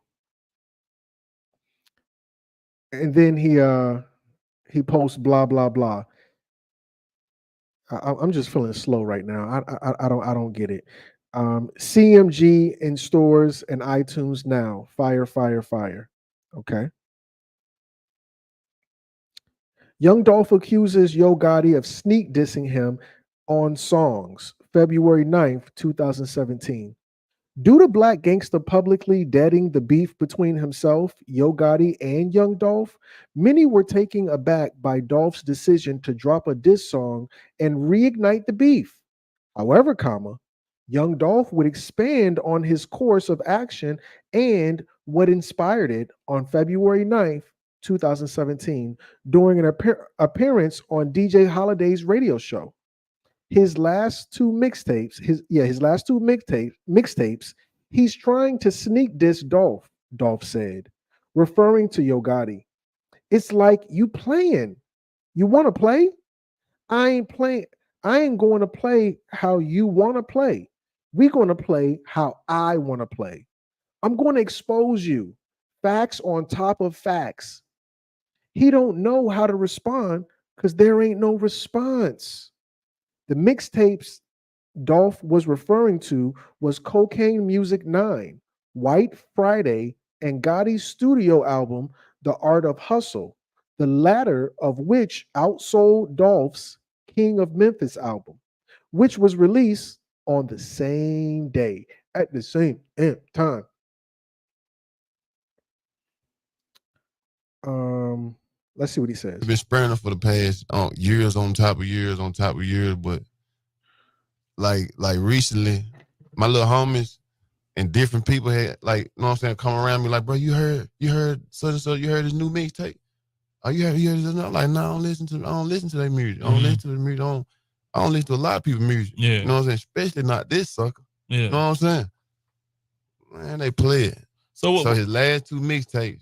And then he posts blah blah blah. I'm just feeling slow right now. I don't get it. CMG in stores and iTunes now. Fire, fire, fire. Okay. Young Dolph accuses Yo Gotti of sneak dissing him on songs. February 9th, 2017. Due to Black Gangsta publicly deading the beef between himself, Yo Gotti, and Young Dolph, many were taken aback by Dolph's decision to drop a diss song and reignite the beef. However, Young Dolph would expand on his course of action and what inspired it on February 9th, 2017, during an appearance on DJ Holiday's radio show. His last two mixtapes, he's trying to sneak diss Dolph said, referring to Yo Gotti. "It's like you playing. You want to play? I ain't playing. I ain't going to play how you want to play. We're going to play how I want to play. I'm going to expose you. Facts on top of facts." He don't know how to respond because there ain't no response. The mixtapes Dolph was referring to was Cocaine Music 9, White Friday, and Gotti's studio album, The Art of Hustle, the latter of which outsold Dolph's King of Memphis album, which was released on the same day at the same time. Let's see what he says. I've been spraying them for the past years on top of years on top of years, but like recently, my little homies and different people had, like, you know what I'm saying, come around me like, "Bro, you heard so and so, you heard his new mixtape? Oh, you heard this?" I'm like, "No, I don't listen to that music. I don't listen to the music. I don't listen to a lot of people's music. Yeah. You know what I'm saying? Especially not this sucker. Yeah. You know what I'm saying? Man, they play it. So his last two mixtapes,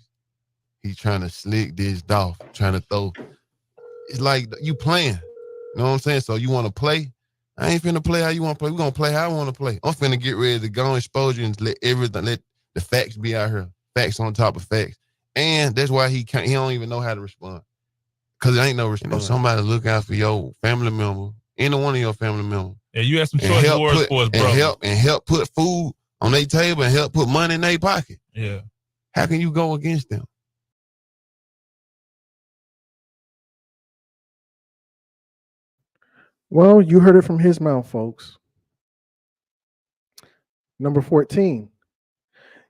he trying to slick this Dolph, trying to throw. It's like you playing. You know what I'm saying? So you want to play? I ain't finna play how you want to play. We're gonna play how I want to play. I'm finna get ready to go and expose you and let the facts be out here. Facts on top of facts. And that's why he don't even know how to respond. Cause there ain't no response. You know, somebody look out for your family member, any one of your family members. Yeah, you have some choice words for us, bro. And help put food on their table and help put money in their pocket. Yeah. How can you go against them? Well, you heard it from his mouth, folks. Number 14.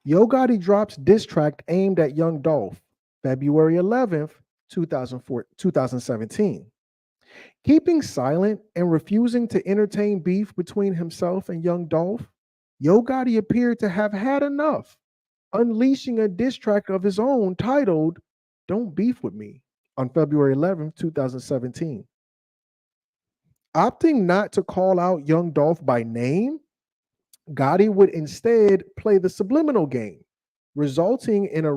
Yo Gotti drops diss track aimed at Young Dolph, February 11th, 2017. Keeping silent and refusing to entertain beef between himself and Young Dolph, Yo Gotti appeared to have had enough, unleashing a diss track of his own titled "Don't Beef With Me" on February 11th, 2017. Opting not to call out Young Dolph by name, Gotti would instead play the subliminal game, resulting in the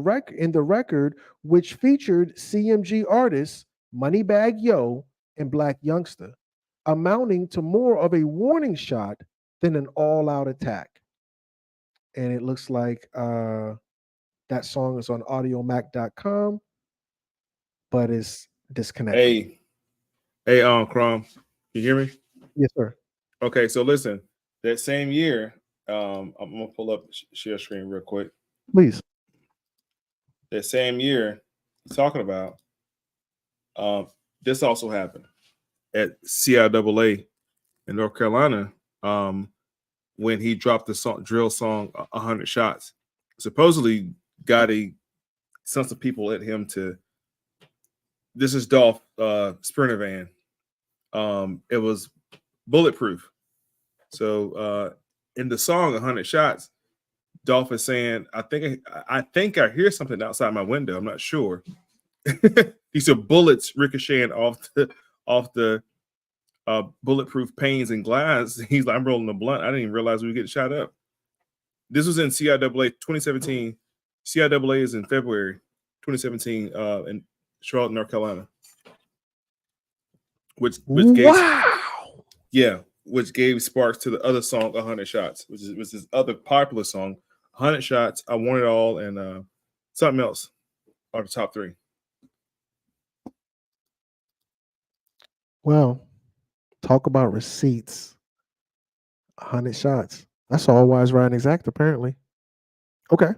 record which featured CMG artists Moneybagg Yo and Black Youngsta, amounting to more of a warning shot than an all-out attack. And it looks like that song is on audiomac.com, but it's disconnected. Hey, Crom, you hear me? Yes, sir. Okay, so listen, that same year, I'm gonna pull up share screen real quick. Please. That same year, talking about, this also happened at CIAA in North Carolina, when he dropped the drill song 100 Shots. Supposedly Gotti sent some people at him to, this is Dolph Sprinter van. It was Bulletproof. So in the song 100 Shots, Dolph is saying, I think I hear something outside my window. I'm not sure. He said bullets ricocheting off the bulletproof panes and glass. He's like, I'm rolling a blunt. I didn't even realize we were getting shot up. This was in CIAA 2017. CIAA is in February 2017 in Charlotte, North Carolina. Which gave sparks to the other song 100 Shots, which was his other popular song. 100 Shots, I Want It All, and something else are the top three. Well, talk about receipts. 100 Shots. That's all Wise Riding Exact, apparently. Okay.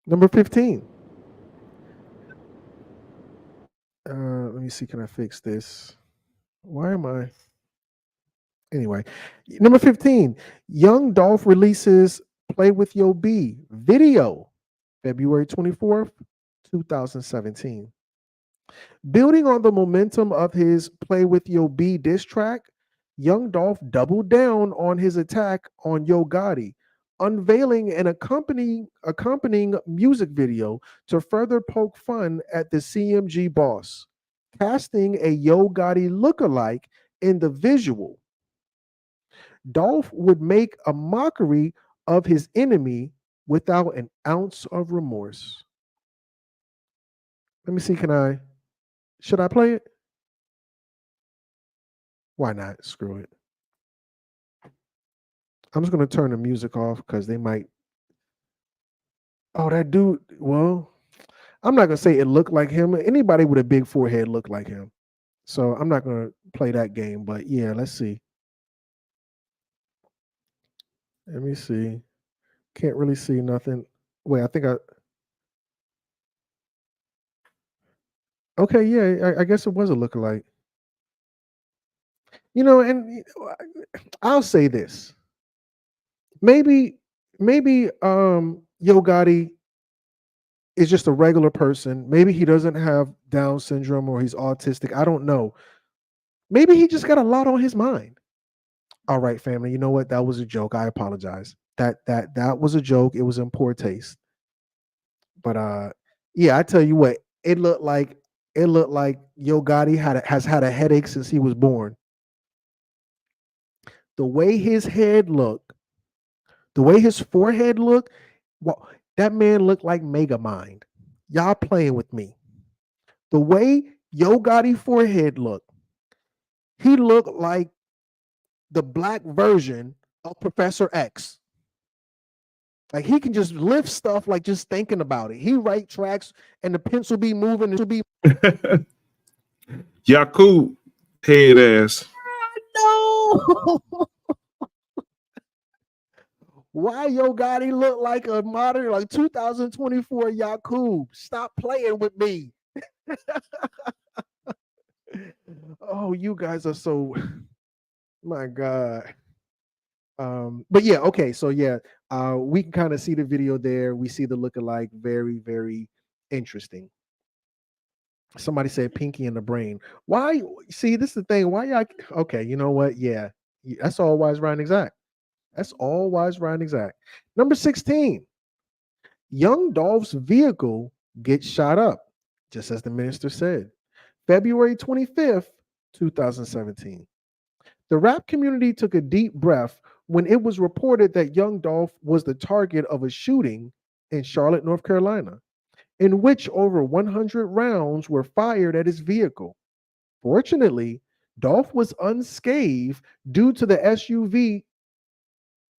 Number 15. Let me see. Can I fix this? Why am I? Anyway, number 15. Young Dolph releases Play With Yo B video February 24th, 2017. Building on the momentum of his Play With Yo B diss track, Young Dolph doubled down on his attack on Yo Gotti, unveiling an accompanying music video to further poke fun at the CMG boss, casting a Yo Gotti lookalike in the visual. Dolph would make a mockery of his enemy without an ounce of remorse. Let me see, should I play it? Why not? Screw it. I'm just going to turn the music off because they might. Oh, that dude. Well, I'm not going to say it looked like him. Anybody with a big forehead looked like him. So I'm not going to play that game. But yeah, let's see. Let me see. Can't really see nothing. Wait, I think okay, yeah, I guess it was a lookalike. And I'll say this. Maybe Yo Gotti is just a regular person. Maybe he doesn't have Down syndrome or he's autistic. I don't know. Maybe he just got a lot on his mind. All right, family. You know what? That was a joke. I apologize. That was a joke. It was in poor taste. But yeah, I tell you what, it looked like Yo Gotti has had a headache since he was born. The way his head looked, the way his forehead looked, well, that man looked like Megamind. Y'all playing with me. The way Yo Gotti forehead looked, he looked like the black version of Professor X. Like he can just lift stuff like just thinking about it. He write tracks and the pencil be moving. Yakub head ass. No. Why Yo Gotti look like a modern, like 2024 Yakub? Stop playing with me. Oh, you guys are so, my God. But yeah, okay. So yeah, we can kind of see the video there. We see the lookalike. Very, very interesting. Somebody said Pinky in the Brain. Why? See, this is the thing. Why y'all? Okay, you know what? Yeah, that's all Wise Riding Exact. That's all Wise Riding Exact. Number 16. Young Dolph's vehicle gets shot up, just as the minister said. February 25th, 2017. The rap community took a deep breath when it was reported that Young Dolph was the target of a shooting in Charlotte, North Carolina, in which over 100 rounds were fired at his vehicle. Fortunately, Dolph was unscathed due to the SUV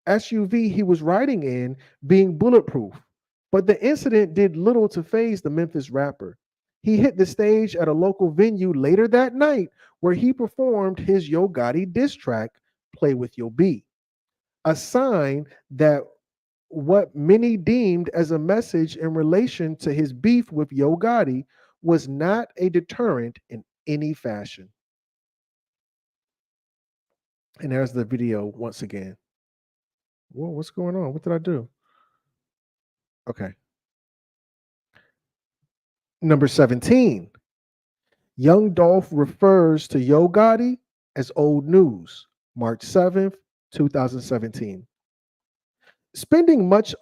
he was riding in being bulletproof, but the incident did little to faze the Memphis rapper. He hit the stage at a local venue later that night where he performed his Yo Gotti diss track, Play With Yo B, a sign that what many deemed as a message in relation to his beef with Yo Gotti was not a deterrent in any fashion. And there's the video once again. Whoa, what's going on? What did I do? Okay. Number 17. Young Dolph refers to Yo Gotti as old news. March 7th, 2017. Spending much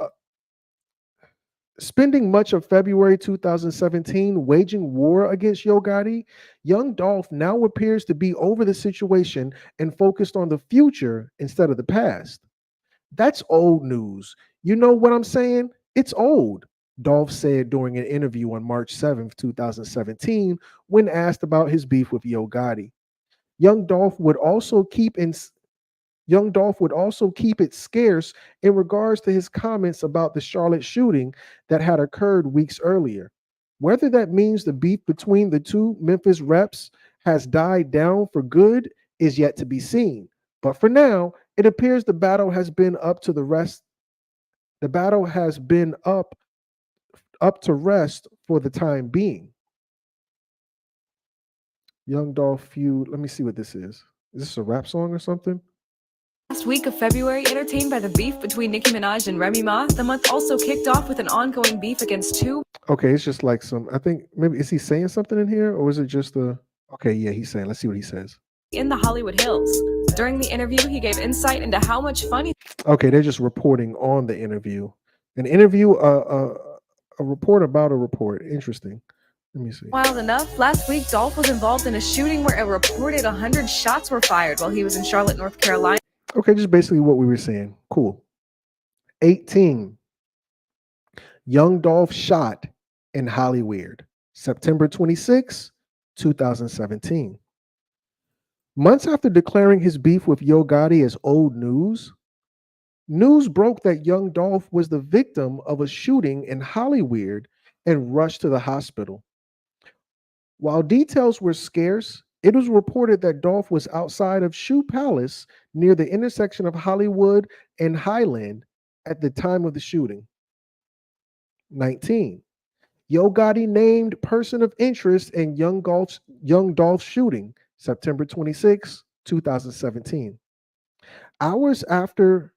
Spending much of February 2017 waging war against Yo Gotti, young Dolph now appears to be over the situation and focused on the future instead of the past. That's old news. You know what I'm saying? It's old, Dolph said during an interview on March 7th, 2017, when asked about his beef with Yo Gotti. Young Dolph would also keep in Young Dolph would also keep it scarce in regards to his comments about the Charlotte shooting that had occurred weeks earlier. Whether that means the beef between the two Memphis reps has died down for good is yet to be seen. But for now, it appears the battle has been up to the rest. The battle has been up to rest for the time being. Young Dolph feud. Let me see what this is. Is this a rap song or something? Last week of February, entertained by the beef between Nicki Minaj and Remy Ma, the month also kicked off with an ongoing beef against two. Okay, it's just like some. I think maybe is he saying something in here, or is it just a? Okay, yeah, he's saying. Let's see what he says. In the Hollywood Hills. During the interview, he gave insight into how much fun he. Okay, they're just reporting on the interview. An interview, a report about a report. Interesting. Let me see. Wild enough, last week Dolph was involved in a shooting where a reported 100 shots were fired while he was in Charlotte, North Carolina. Okay, just basically what we were saying. Cool. 18. Young Dolph shot in Hollywood, September 26, 2017. Months after declaring his beef with Yo Gotti as old news, news broke that young Dolph was the victim of a shooting in Hollywood and rushed to the hospital. While details were scarce, it was reported that Dolph was outside of Shoe Palace near the intersection of Hollywood and Highland at the time of the shooting. 19. Yo Gotti named person of interest in young Dolph's shooting, September 26, 2017. Hours after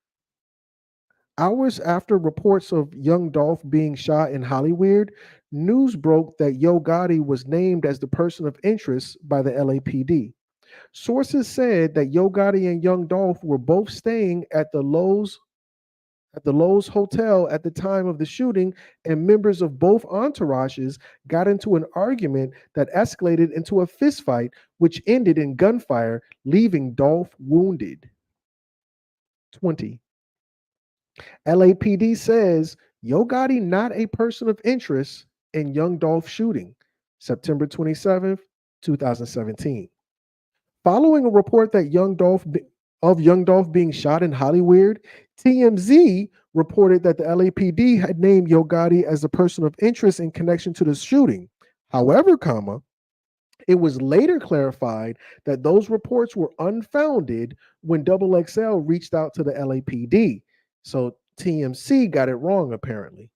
reports of young Dolph being shot in Hollywood, news broke that Yo Gotti was named as the person of interest by the LAPD. Sources said that Yo Gotti and young Dolph were both staying at the Lowe's Hotel at the time of the shooting, and members of both entourages got into an argument that escalated into a fistfight, which ended in gunfire, leaving Dolph wounded. 20. LAPD says Yo Gotti not a person of interest in young Dolph shooting, September 27th, 2017. Following a report that young Dolph being shot in Hollywood, TMZ reported that the LAPD had named Yo Gotti as a person of interest in connection to the shooting. However, it was later clarified that those reports were unfounded when XXL reached out to the LAPD. So TMZ got it wrong, apparently.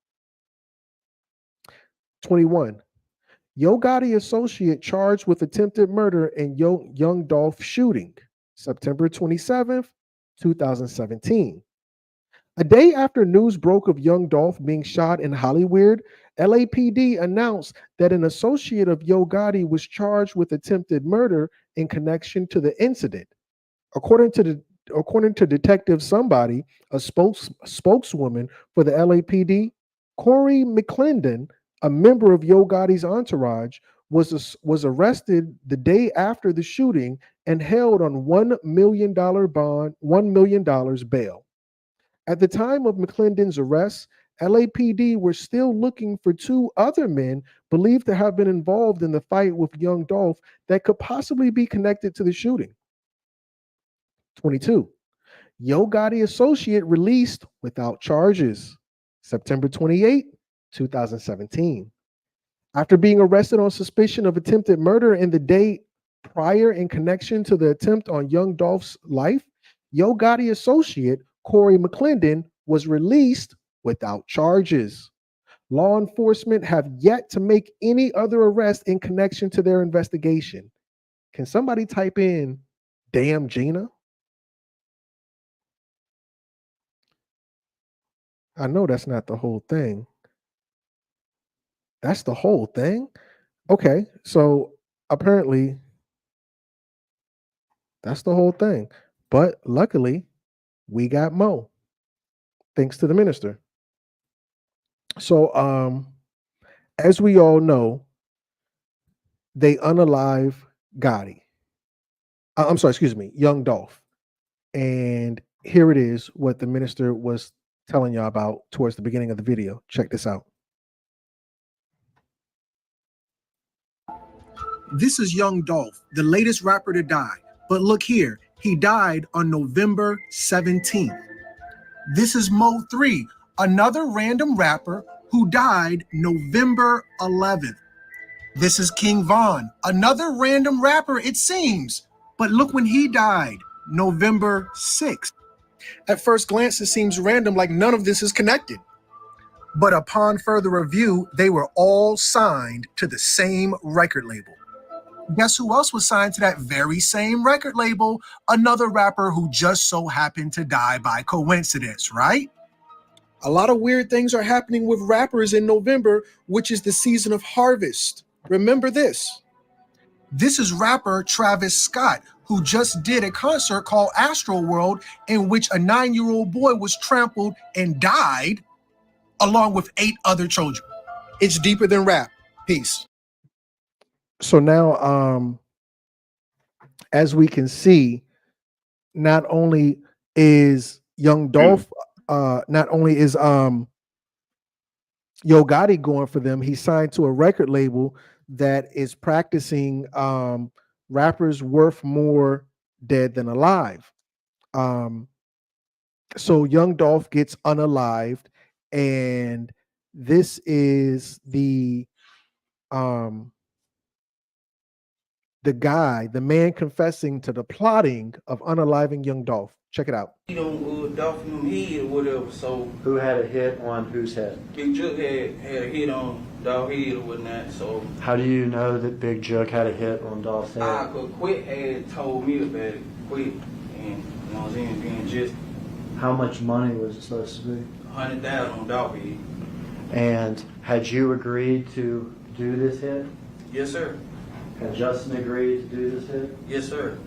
21. Yo Gotti associate charged with attempted murder in young Dolph shooting, September 27th, 2017. A day after news broke of young Dolph being shot in Hollywood, LAPD announced that an associate of Yo Gotti was charged with attempted murder in connection to the incident. According to Detective Somebody, a spokeswoman for the LAPD, Corey McClendon, a member of Yo Gotti's entourage, was arrested the day after the shooting and held on $1 million bond, $1 million bail. At the time of McClendon's arrest, LAPD were still looking for two other men believed to have been involved in the fight with young Dolph that could possibly be connected to the shooting. 22. Yo Gotti associate released without charges, September 28, 2017. After being arrested on suspicion of attempted murder in the day prior in connection to the attempt on young Dolph's life, Yo Gotti associate Corey McClendon was released without charges. Law enforcement have yet to make any other arrest in connection to their investigation. Can somebody type in "damn Gina"? I know that's not the whole thing. That's the whole thing? Okay, so apparently that's the whole thing. But luckily, we got Mo, thanks to the minister. So, as we all know, they unalive Gotti. I'm sorry, excuse me, Young Dolph. And here it is what the minister was telling y'all about towards the beginning of the video. Check this out. This is Young Dolph, the latest rapper to die. But look here, he died on November 17th. This is Mo 3, another random rapper who died November 11th. This is King Von, another random rapper, it seems. But look when he died, November 6th. At first glance, it seems random, like none of this is connected. But upon further review, they were all signed to the same record label. Guess who else was signed to that very same record label? Another rapper who just so happened to die by coincidence, right? A lot of weird things are happening with rappers in November, which is the season of harvest. Remember this. This is rapper Travis Scott, who just did a concert called Astro World, in which a 9-year-old boy was trampled and died, along with 8 other children. It's deeper than rap. Peace. So now, as we can see, not only is Young Dolph, not only is Yo Gotti going for them, he's signed to a record label that is practicing rappers worth more dead than alive. So Young Dolph gets unalived, and this is the guy, the man confessing to the plotting of unaliving Young Dolph. Check it out. He don't Dolph him head or whatever. So who had a hit on whose head? Big Jug had a hit on Dolph head or whatnot. So how do you know that Big Jug had a hit on Dolph's head? Cause Quit had told me about it. Quit, and you know what I'm saying, being just. How much money was it supposed to be? $100,000 on Dolph head. And had you agreed to do this hit? Yes, sir. Had Justin agreed to do this hit? Yes, sir.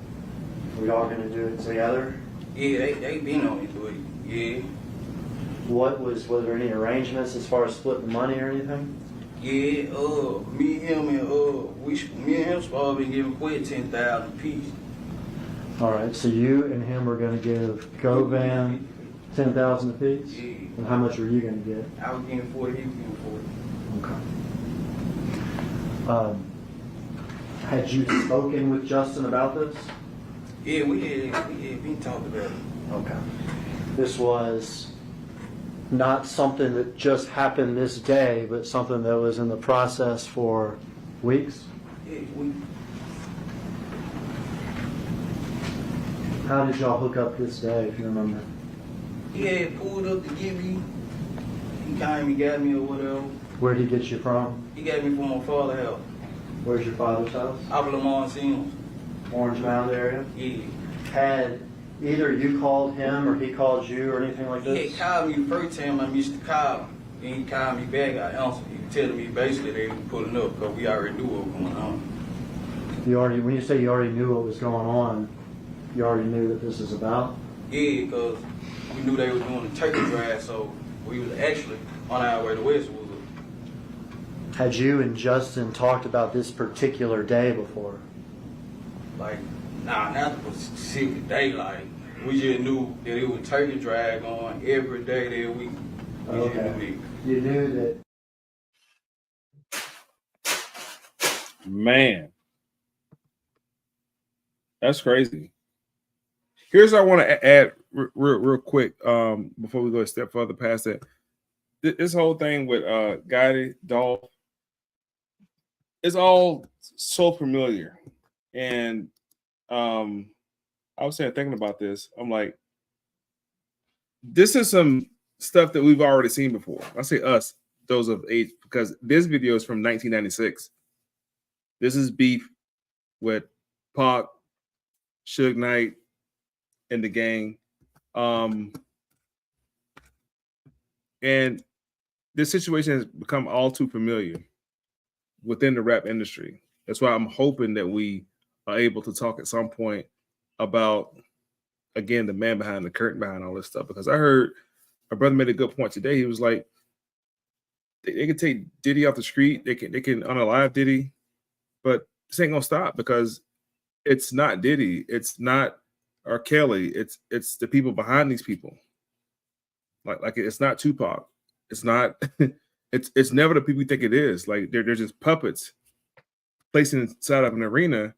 We all going to do it together? Yeah, they been on it, but yeah. Was there any arrangements as far as splitting the money or anything? Yeah, me and him supposed to be giving Quit $10,000 apiece. All right, so you and him were going to give Govan $10,000 apiece? Yeah. And how much were you going to get? I was getting 40, he was getting 40. Okay. Had you spoken with Justin about this? Yeah, we had been talked about it. Okay. This was not something that just happened this day, but something that was in the process for weeks? Yeah, weeks. How did y'all hook up this day, if you remember? He had pulled up to get me. He came and got me or whatever. Where'd he get you from? He got me from my father's house. Where's your father's house? Out of Lamont Sims. Orange Mound area? Yeah. Had either you called him or he called you or anything like this? He had called me the first time I missed the call. Then he called me back. I answered. He was telling me basically they were pulling up because we already knew what was going on. When you say you already knew what was going on, you already knew that this is about? Yeah, because we knew they were doing the turkey drive, so we was actually on our way to Westwood. Had you and Justin talked about this particular day before? Like, not the specific day. Like, we just knew that it was turkey drive going every day that week. Okay. You knew that. Man, that's crazy. Here's what I want to add real quick before we go a step further past that. This whole thing with Gotti, Dolph, it's all so familiar. And I was thinking about this. I'm like, this is some stuff that we've already seen before. I say us, those of age, because this video is from 1996. This is beef with Pac, Suge Knight, and the gang. And this situation has become all too familiar within the rap industry. That's why I'm hoping that we are able to talk at some point about, again, the man behind the curtain, behind all this stuff. Because I heard my brother made a good point today. He was like, they can take Diddy off the street, they can unalive Diddy, but this ain't gonna stop because it's not Diddy, it's not R. Kelly, it's the people behind these people. Like it's not Tupac, it's not it's never the people you think it is. Like they're just puppets placed inside of an arena,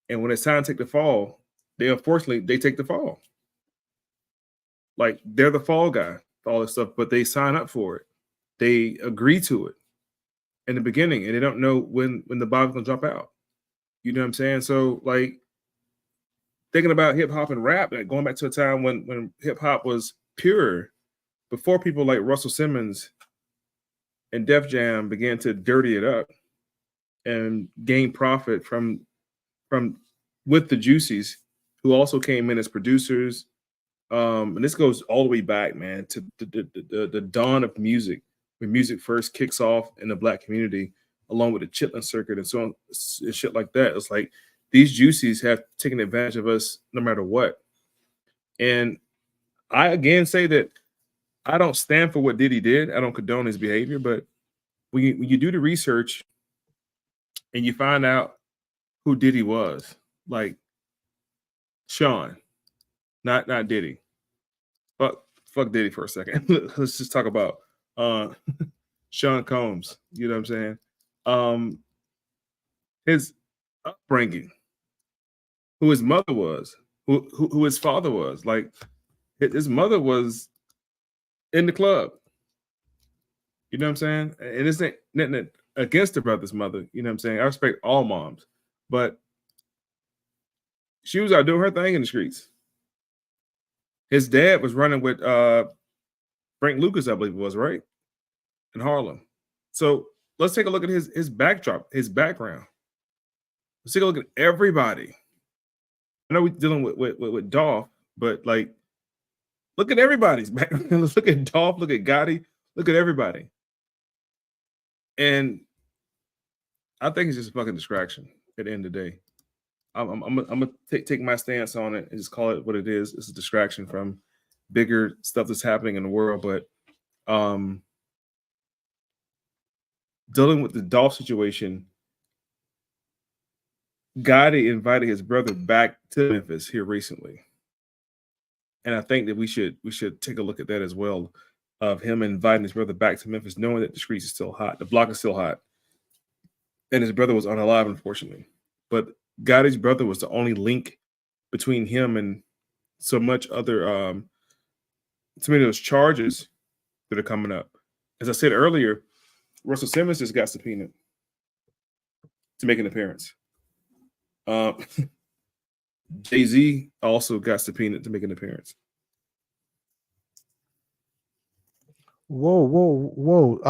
and when it's time to take the fall, they take the fall. Like they're the fall guy for all this stuff, but they sign up for it. They agree to it in the beginning, and they don't know when the Bob's gonna drop out. You know what I'm saying? So like thinking about hip hop and rap, like going back to a time when hip hop was pure, before people like Russell Simmons and Def Jam began to dirty it up and gain profit from with the Juicies, who also came in as producers. And this goes all the way back, man, to the dawn of music, when music first kicks off in the Black community, along with the Chitlin circuit and so on and shit like that. It's like these Juicies have taken advantage of us no matter what. And I again say that I don't stand for what Diddy did. I don't condone his behavior, but when you do the research and you find out who Diddy was, like Sean, not Diddy. Fuck Diddy for a second. Let's just talk about Sean Combs. You know what I'm saying? His upbringing, who his mother was, who his father was. Like his mother was in the club. You know what I'm saying? And it's nothing against the brother's mother. You know what I'm saying? I respect all moms, but she was out doing her thing in the streets. His dad was running with Frank Lucas, I believe it was, right? In Harlem. So let's take a look at his backdrop, his background. Let's take a look at everybody. I know we're dealing with Dolph, but like, look at everybody's background. Let's look at Dolph, look at Gotti, look at everybody. And I think it's just a fucking distraction at the end of the day. I'm gonna take my stance on it and just call it what it is. It's a distraction from bigger stuff that's happening in the world. But dealing with the Dolph situation, Gotti invited his brother back to Memphis here recently, and I think that we should take a look at that as well, of him inviting his brother back to Memphis, knowing that the streets are still hot, the block is still hot, and his brother was unalive, unfortunately. But Gotti's brother was the only link between him and so much other, so many of those charges that are coming up. As I said earlier, Russell Simmons just got subpoenaed to make an appearance. Jay-Z also got subpoenaed to make an appearance. Whoa.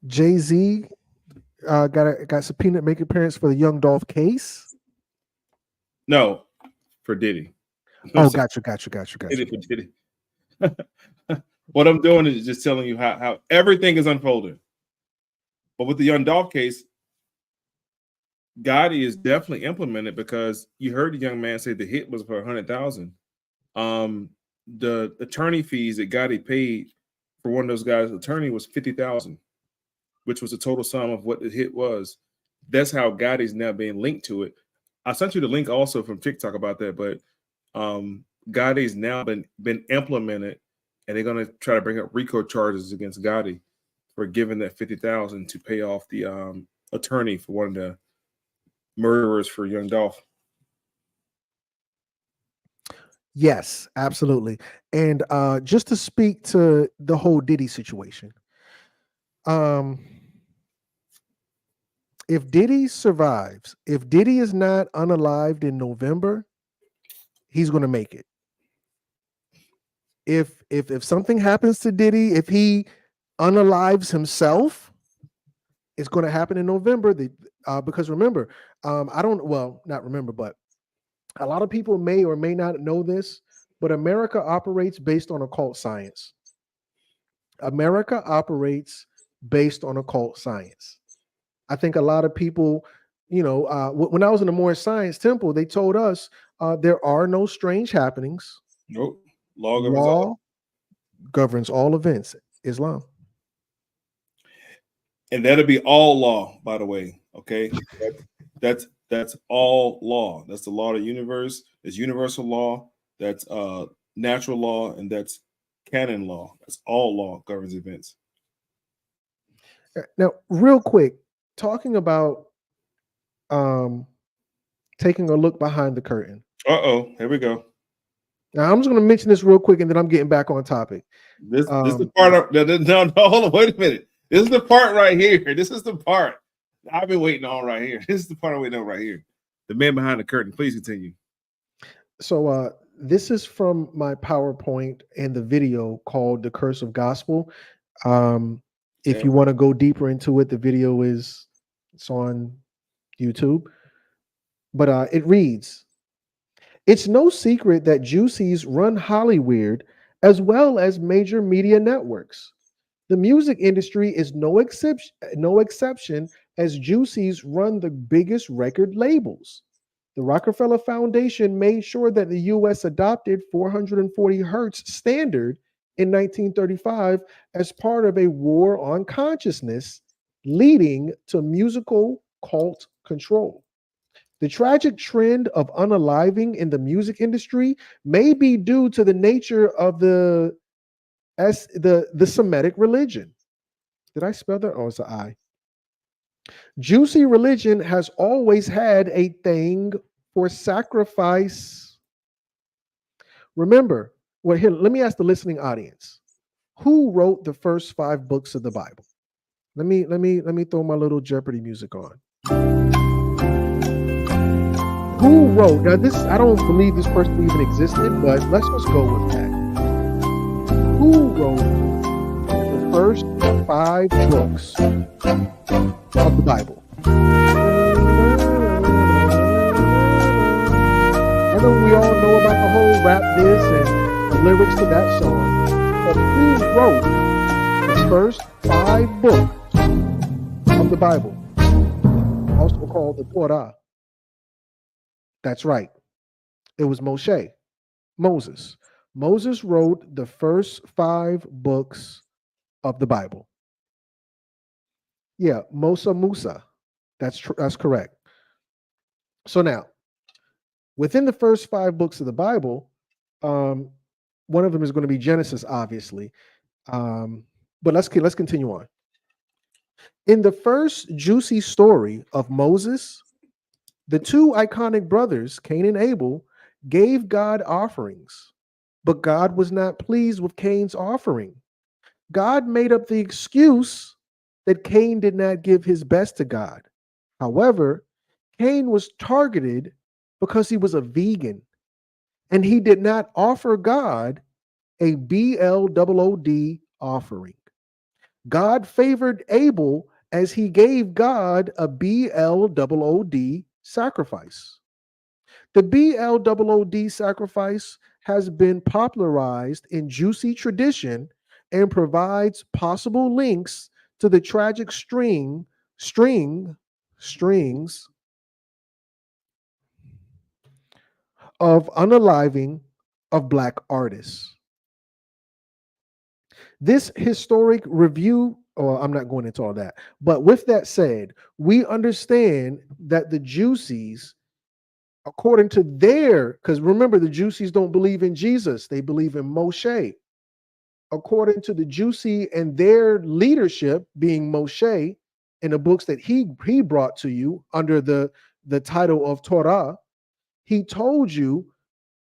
Jay-Z got subpoenaed to make an appearance for the Young Dolph case? No, for Diddy. Oh, got you. Diddy. What I'm doing is just telling you how everything is unfolding. But with the Young Dolph case, Gotti is definitely implemented, because you heard the young man say the hit was for $100,000. The attorney fees that Gotti paid for one of those guys' attorney was $50,000, which was the total sum of what the hit was. That's how Gotti's now being linked to it. I sent you the link also from TikTok about that, but Gotti's now been implemented, and they're going to try to bring up RICO charges against Gotti for giving that $50,000 to pay off the attorney for one of the murderers for Young Dolph. Yes, absolutely. And just to speak to the whole Diddy situation, if Diddy survives, if Diddy is not unalived in November, he's going to make it. If something happens to Diddy, if he unalives himself, it's going to happen in November. Because remember, not remember, but a lot of people may or may not know this, but America operates based on occult science. America operates based on occult science. I think a lot of people, when I was in the Moorish Science Temple, they told us there are no strange happenings. Nope. Law governs all events. Islam. And that'll be all law, by the way. Okay. That's all law. That's the law of the universe. There's universal law. That's natural law, and that's canon law. That's all law governs events. Now, real quick, talking about taking a look behind the curtain. Here we go. Now, I'm just going to mention this real quick, and then I'm getting back on topic. This is the part of no, hold on, wait a minute. This is the part right here. This is the part I've been waiting on right here. This is the part I'm waiting on right here. The man behind the curtain. Please continue. So this is from my PowerPoint and the video called "The Curse of Gospel." If you want to go deeper into it, the video it's on YouTube. But it reads, "It's no secret that Juicies run Hollywood as well as major media networks. The music industry is no exception, as Juicies run the biggest record labels. The Rockefeller Foundation made sure that the U.S. adopted 440 hertz standard in 1935 as part of a war on consciousness, leading to musical cult control. The tragic trend of unaliving in the music industry may be due to the nature of the Semitic religion." Did I spell that? Or it's an I? Juicy religion has always had a thing for sacrifice. Remember, well, here, let me ask the listening audience. Who wrote the first 5 books of the Bible? Let me throw my little Jeopardy music on. Who wrote? Now this, I don't believe this person even existed, but let's just go with that. Who wrote the first 5 books of the Bible? I know we all know about the whole rap this and the lyrics to that song, but who wrote the first 5 books of the Bible, also called the Torah? That's right. It was Moses. Moses wrote the first 5 books of the Bible. Yeah, Musa. That's correct. So now, within the first 5 books of the Bible, one of them is going to be Genesis, obviously. But let's continue on. In the first juicy story of Moses, the 2 iconic brothers, Cain and Abel, gave God offerings, but God was not pleased with Cain's offering. God made up the excuse that Cain did not give his best to God. However, Cain was targeted because he was a vegan, and he did not offer God a BLOOD offering. God favored Abel as he gave God a BLOOD sacrifice. The BLOOD sacrifice has been popularized in Juicy tradition and provides possible links to the tragic strings of unaliving of Black artists. This historic review, I'm not going into all that, but with that said, we understand that the Juicies, according to because remember, the Juicies don't believe in Jesus, they believe in Moshe. According to the Juicy and their leadership, being Moshe, in the books that he brought to you under the title of Torah, he told you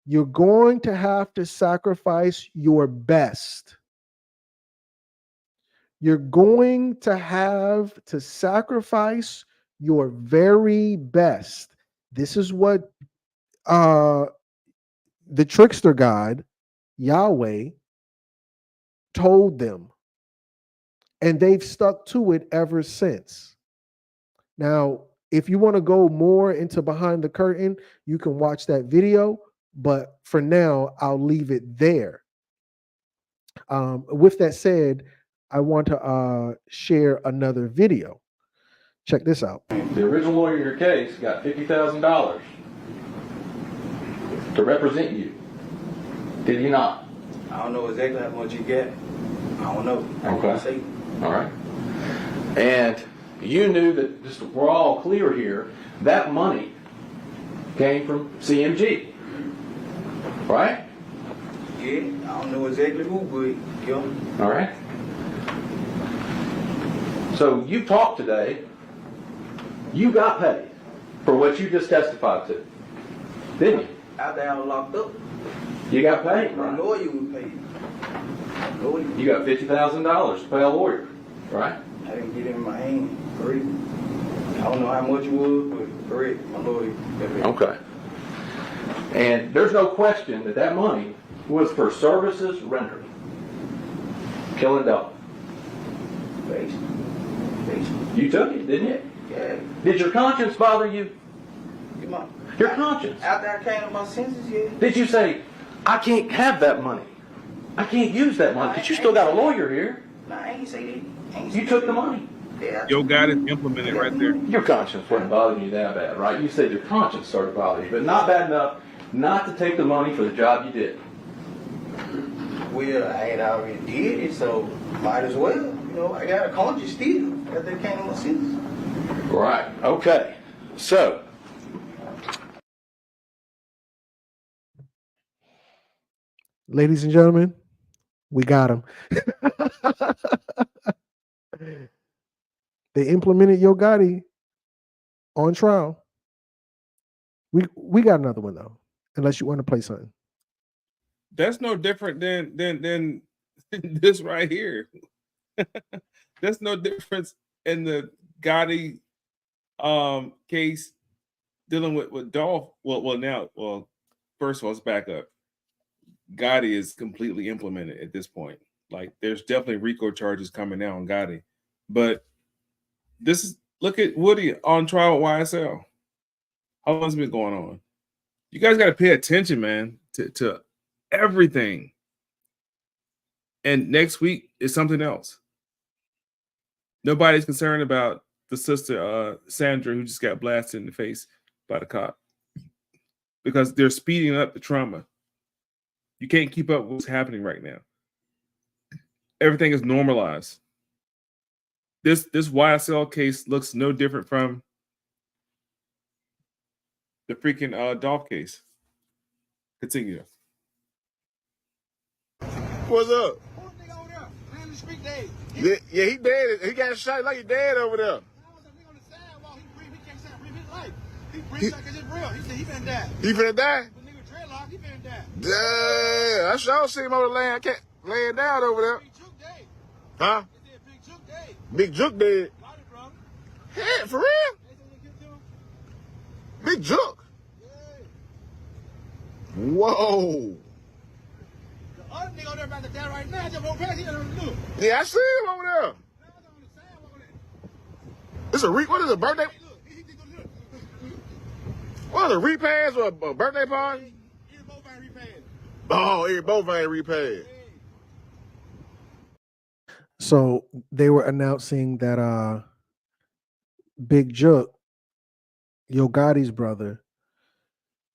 you're going to have to sacrifice your best. You're going to have to sacrifice your very best. This is what the trickster God, Yahweh, told them. And they've stuck to it ever since. Now, if you want to go more into behind the curtain, you can watch that video. But for now, I'll leave it there. With that said, I want to share another video. Check this out. The original lawyer in your case got $50,000 to represent you. Did he not? I don't know exactly how much you get. I don't know. Okay. All right. And you knew that, just we're all clear here, that money came from CMG, right? Yeah, I don't know exactly who, but yeah. All right. So you talked today. You got paid for what you just testified to, didn't you? After I was locked up. You got paid, My right? lawyer was paid. You got $50,000 to pay a lawyer, right? I didn't get it in my hand. Correct. I don't know how much it was, but correct. My lawyer got paid. Okay. And there's no question that that money was for services rendered. Killing Dolph. Basically. You took it, didn't you? Yeah. Did your conscience bother you? Come on. Your conscience. After I came to my senses, yeah. Did you say, I can't have that money? I can't use that money because you still got a lawyer here. No, I ain't say that. You took the money. Yeah. Yo got it implemented right there. Your conscience wasn't bothering you that bad, right? You said your conscience started bothering you, but not bad enough not to take the money for the job you did. Well, I had already did it, so might as well. You know, I got a conscience still after I came to my senses. Right. Okay. So, ladies and gentlemen, we got him. They implemented Yo Gotti on trial. We got another one though, unless you want to play something. That's no different than this right here. There's no difference in the Gotti case dealing with Dolph. Well, first of all, let's back up. Gotti is completely implemented at this point. Like, there's definitely RICO charges coming out on Gotti, but this is, look at Woody on trial with YSL. How long's it been going on? You guys got to pay attention, man, to everything. And next week is something else. Nobody's concerned about the sister Sandra, who just got blasted in the face by the cop, because they're speeding up the trauma. You can't keep up with what's happening right now. Everything is normalized. This YSL case looks no different from the freaking Dolph case. Continue. What's up? Yeah, he dead. He got shot like he dead over there. He finna die. He finna die? Yeah, I sure see him over there laying down over there. Huh? Big Juke dead. Hey, for real? Big Juke. Whoa. Yeah, I see him over there. What is a birthday? What is a repass or a birthday party? Oh, both ain't repaid. So they were announcing that Big Juke, Yo Gotti's brother,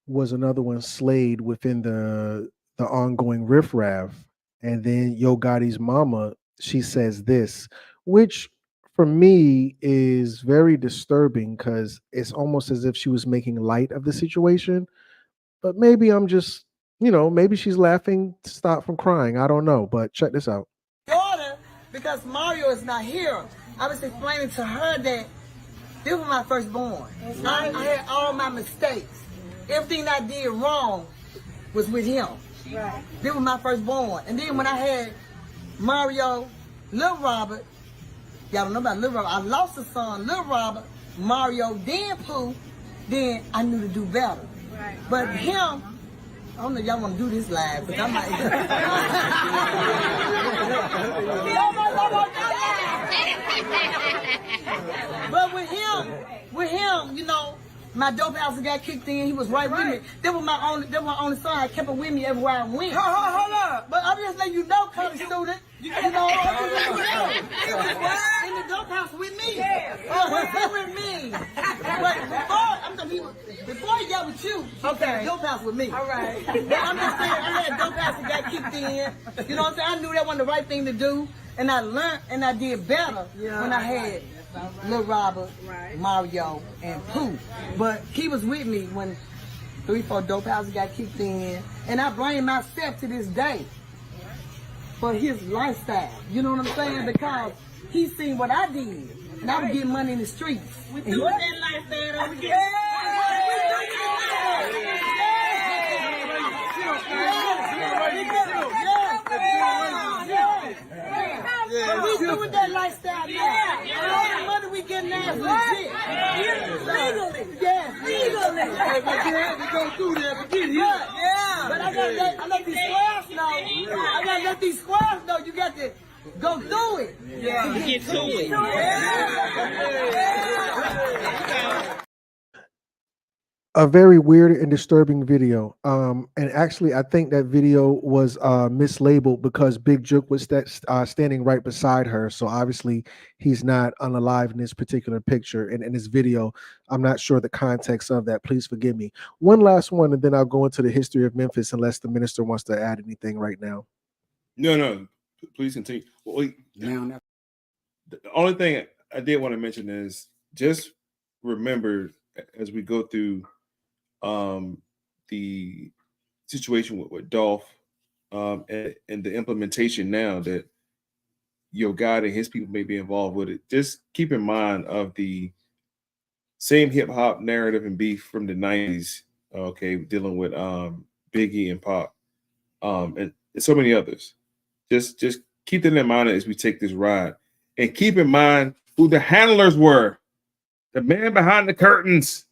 was another one slayed within the ongoing riffraff. And then Yo Gotti's mama, she says this, which for me is very disturbing, because it's almost as if she was making light of the situation. But maybe I'm just, maybe she's laughing to stop from crying. I don't know. But check this out. Daughter, because Mario is not here, I was explaining to her that this was my firstborn. I had all my mistakes. Everything I did wrong was with him. Right. This was my firstborn. And then when I had Mario, Little Robert, y'all don't know about Little Robert, I lost a son, Little Robert, Mario, then Pooh, then I knew to do better. Right. But him, I don't know if y'all want to do this live, but I might. But with him, my dope house got kicked in. He was right with me. That was my only son. I kept him with me everywhere I went. Hold up. But I'm just letting you know, college student, You know, in the dope house with me. With me. But before he got with you, he got the dope house with me. All right. But I'm just saying, I had dope house that got kicked in. You know what I'm saying? I knew that wasn't the right thing to do. And I learned and I did better when I had Lil Robert, Mario, and Pooh. But he was with me when 3-4 dope houses got kicked in. And I blame myself to this day for his lifestyle. You know what I'm saying? Because he seen what I did. And I was getting money in the streets. We doing that lifestyle. We doing that lifestyle now. All the money we getting now is legit. Legally. Yes, legally. We go through that, but get here. But I let these squares know. I gotta let these squares know you got to go through it. Yeah, get to it. A very weird and disturbing video. And actually, I think that video was mislabeled because Big Juke was standing right beside her. So obviously, he's not unalive in this particular picture. And in this video, I'm not sure the context of that. Please forgive me. One last one, and then I'll go into the history of Memphis unless the minister wants to add anything right now. No. Please continue. Well, now, the only thing I did want to mention is just remember as we go through the situation with Dolph and the implementation now that your God and his people may be involved with it. Just keep in mind of the same hip hop narrative and beef from the 90s, okay, dealing with Biggie and Pop, and so many others. Just keep that in mind as we take this ride. And keep in mind who the handlers were. The man behind the curtains.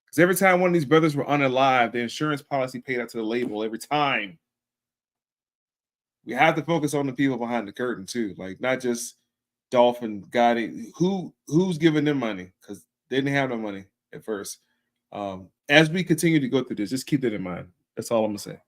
Because every time one of these brothers were unalive, the insurance policy paid out to the label every time. We have to focus on the people behind the curtain too. Like not just Dolph and Gotti. Who's giving them money? Because they didn't have no money at first. As we continue to go through this, just keep that in mind. That's all I'm gonna say.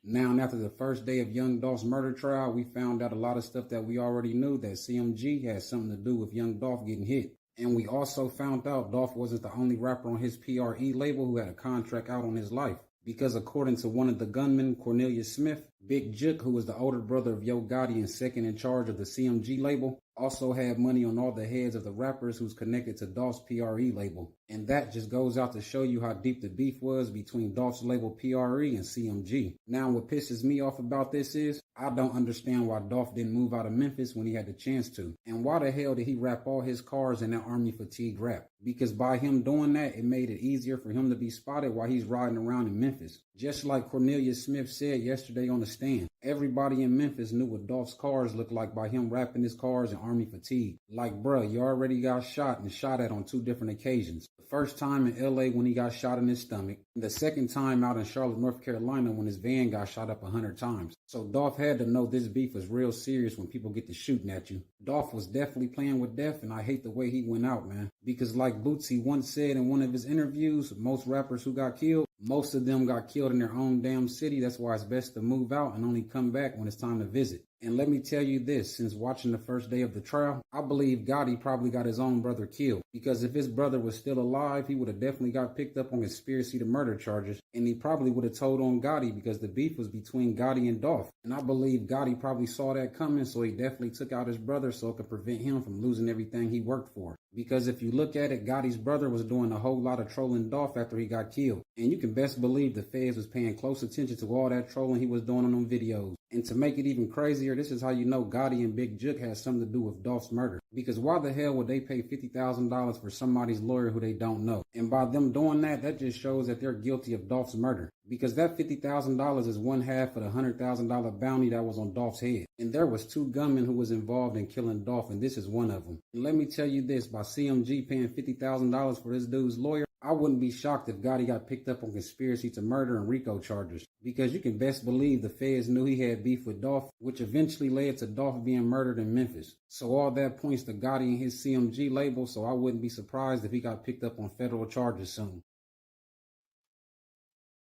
Now, after the first day of Young Dolph's murder trial, we found out a lot of stuff that we already knew, that CMG had something to do with Young Dolph getting hit. And we also found out Dolph wasn't the only rapper on his PRE label who had a contract out on his life. Because according to one of the gunmen, Cornelius Smith, Big Juke, who was the older brother of Yo Gotti and second in charge of the CMG label, also had money on all the heads of the rappers who's connected to Dolph's PRE label. And that just goes out to show you how deep the beef was between Dolph's label PRE and CMG. Now, what pisses me off about this is, I don't understand why Dolph didn't move out of Memphis when he had the chance to. And why the hell did he wrap all his cars in that army fatigue wrap? Because by him doing that, it made it easier for him to be spotted while he's riding around in Memphis. Just like Cornelius Smith said yesterday on the stand, everybody in Memphis knew what Dolph's cars looked like by him wrapping his cars in army fatigue. Like, bruh, you already got shot and shot at on 2 different occasions. The first time in LA when he got shot in his stomach, and the second time out in Charlotte, North Carolina when his van got shot up 100 times. So Dolph had to know this beef was real serious when people get to shooting at you. Dolph was definitely playing with death, and I hate the way he went out, man. Because like Bootsy once said in one of his interviews, most rappers who got killed, most of them got killed in their own damn city. That's why it's best to move out and only come back when it's time to visit. And let me tell you this, since watching the first day of the trial, I believe Gotti probably got his own brother killed. Because if his brother was still alive, he would have definitely got picked up on conspiracy to murder charges. And he probably would have told on Gotti because the beef was between Gotti and Dolph. And I believe Gotti probably saw that coming, so he definitely took out his brother so it could prevent him from losing everything he worked for. Because if you look at it, Gotti's brother was doing a whole lot of trolling Dolph after he got killed. And you can best believe the feds was paying close attention to all that trolling he was doing on them videos. And to make it even crazier, this is how you know Gotti and Big Juke has something to do with Dolph's murder. Because why the hell would they pay $50,000 for somebody's lawyer who they don't know? And by them doing that, that just shows that they're guilty of Dolph's murder. Because that $50,000 is one half of the $100,000 bounty that was on Dolph's head. And there was 2 gunmen who was involved in killing Dolph, and this is one of them. And let me tell you this, by CMG paying $50,000 for this dude's lawyer, I wouldn't be shocked if Gotti got picked up on conspiracy to murder and RICO charges. Because you can best believe the feds knew he had beef with Dolph, which eventually led to Dolph being murdered in Memphis. So all that points to Gotti and his CMG label, so I wouldn't be surprised if he got picked up on federal charges soon.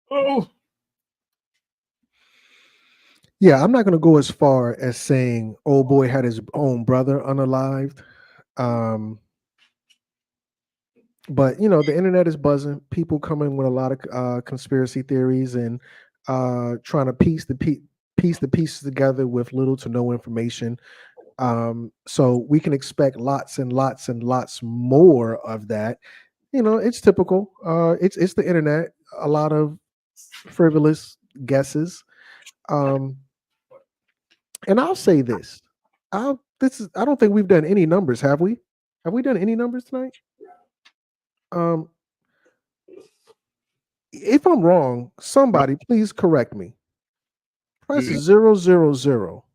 Oh. Yeah, I'm not going to go as far as saying old boy had his own brother unalived. But you know, the internet is buzzing. People coming with a lot of conspiracy theories and trying to piece the pieces together with little to no information. So we can expect lots and lots and lots more of that. You know, it's typical. It's the internet. A lot of frivolous guesses. Um, and I'll say this. I don't think we've done any numbers, have we? Have we done any numbers tonight? Um, if I'm wrong, somebody please correct me. Press 000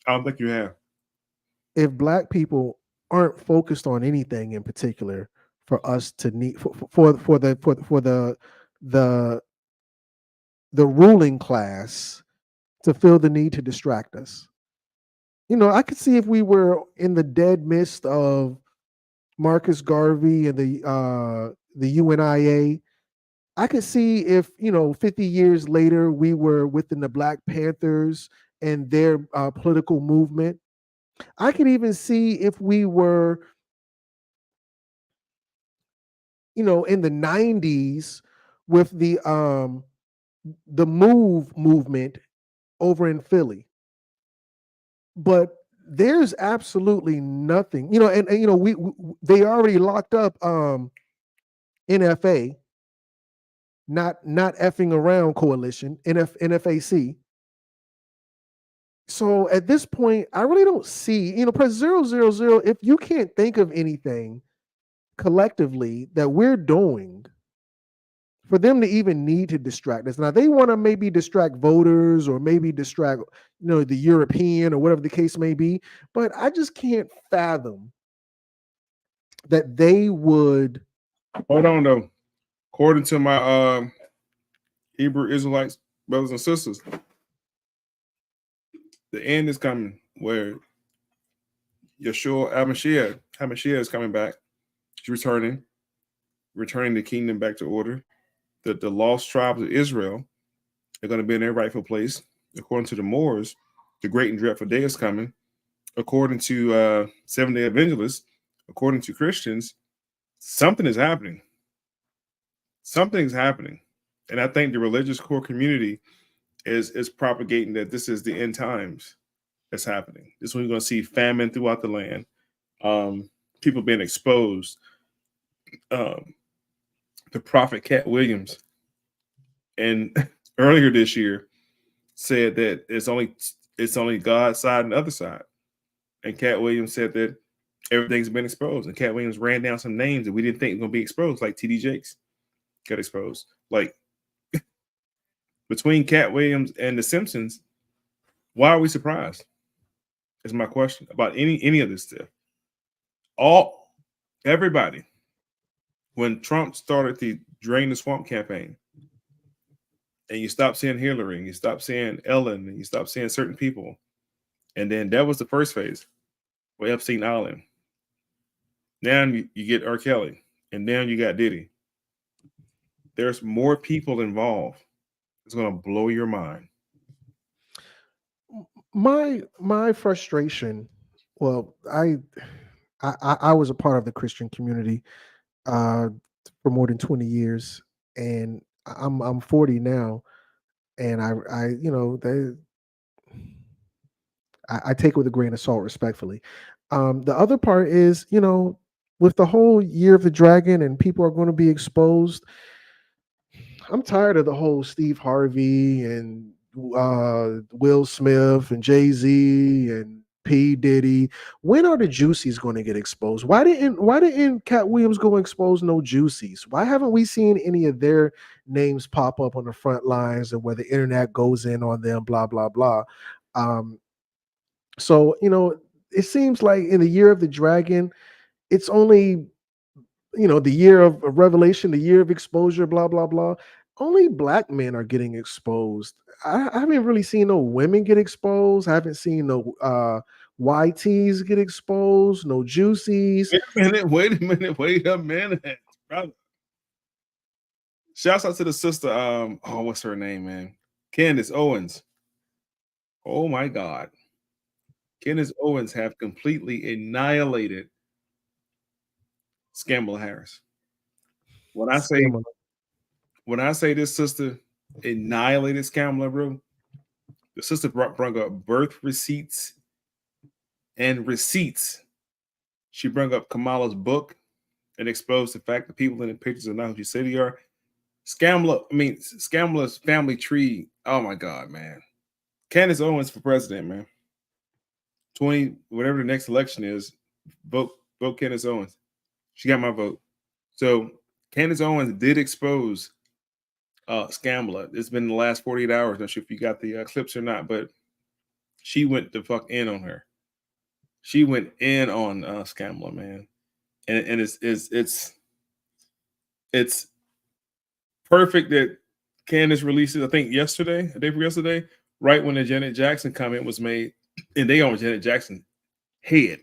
I don't think you have. if black people aren't focused on anything in particular for us to need for the the ruling class to feel the need to distract us. You know, I could see if we were in the dead midst of Marcus Garvey and the UNIA. I could see if, you know, 50 years later we were within the Black Panthers and their political movement. I could even see if we were, you know, in the 90s with the Move movement over in Philly. But there's absolutely nothing, you know, and you know, we they already locked up NFA, not effing around coalition, NFAC. So at this point, I really don't see, you know, press 000 if you can't think of anything collectively that we're doing for them to even need to distract us. Now they want to maybe distract voters or maybe distract, you know, the European or whatever the case may be, but I just can't fathom that they would. Hold on though. According to my Hebrew Israelites brothers and sisters, the end is coming where Yeshua HaMashiach is coming back. He's returning the kingdom back to order. The lost tribes of Israel are going to be in their rightful place. According to the Moors, the great and dreadful day is coming. According to Seventh-day Evangelists, according to Christians, something is happening. Something's happening. And I think the religious core community is propagating that this is the end times that's happening. This is when you're going to see famine throughout the land, people being exposed. The prophet Cat Williams, and earlier this year, said that it's only God's side and the other side. And Cat Williams said that everything's been exposed. And Cat Williams ran down some names that we didn't think were going to be exposed, like TD Jakes got exposed. Like between Cat Williams and The Simpsons, why are we surprised? Is my question about any of this stuff. Everybody, when Trump started the Drain the Swamp campaign, and you stop seeing Hillary, and you stop seeing Ellen, and you stop seeing certain people, and then that was the first phase with Epstein Island. Now you get R. Kelly, and now you got Diddy. There's more people involved. It's going to blow your mind. My frustration. Well, I was a part of the Christian community for more than 20 years, and I'm 40 now, and I you know I take it with a grain of salt, respectfully. The other part is, you know, with the whole year of the dragon and people are going to be exposed. I'm tired of the whole Steve Harvey and Will Smith and Jay-Z and P. Diddy. When are the Juicies going to get exposed? Why didn't Cat Williams go expose no Juicies? Why haven't we seen any of their names pop up on the front lines and where the internet goes in on them? Blah blah blah. So you know, it seems like in the year of the dragon, it's only, you know, the year of revelation, the year of exposure, blah blah blah. Only black men are getting exposed. I haven't really seen no women get exposed. I haven't seen no YTs get exposed, no Juicies. Wait a minute, brother. Shouts out to the sister. What's her name, man? Candace Owens. Oh my God. Candace Owens have completely annihilated Kamala Harris. When I say this sister annihilated Kamala, bro, the sister brought up birth receipts and receipts. She brought up Kamala's book and exposed the fact that people in the pictures are not who you say they are. Kamala's family tree. Oh my God, man. Candace Owens for president, man. 20, whatever the next election is, vote Candace Owens. She got my vote. So Candace Owens did expose Kamala. It's been the last 48 hours. Not sure if you got the clips or not, but she went the fuck in on her. She went in on Kamala, man, and it's perfect that Candace releases. I think yesterday, a day before yesterday, right when the Janet Jackson comment was made, and they on Janet Jackson head.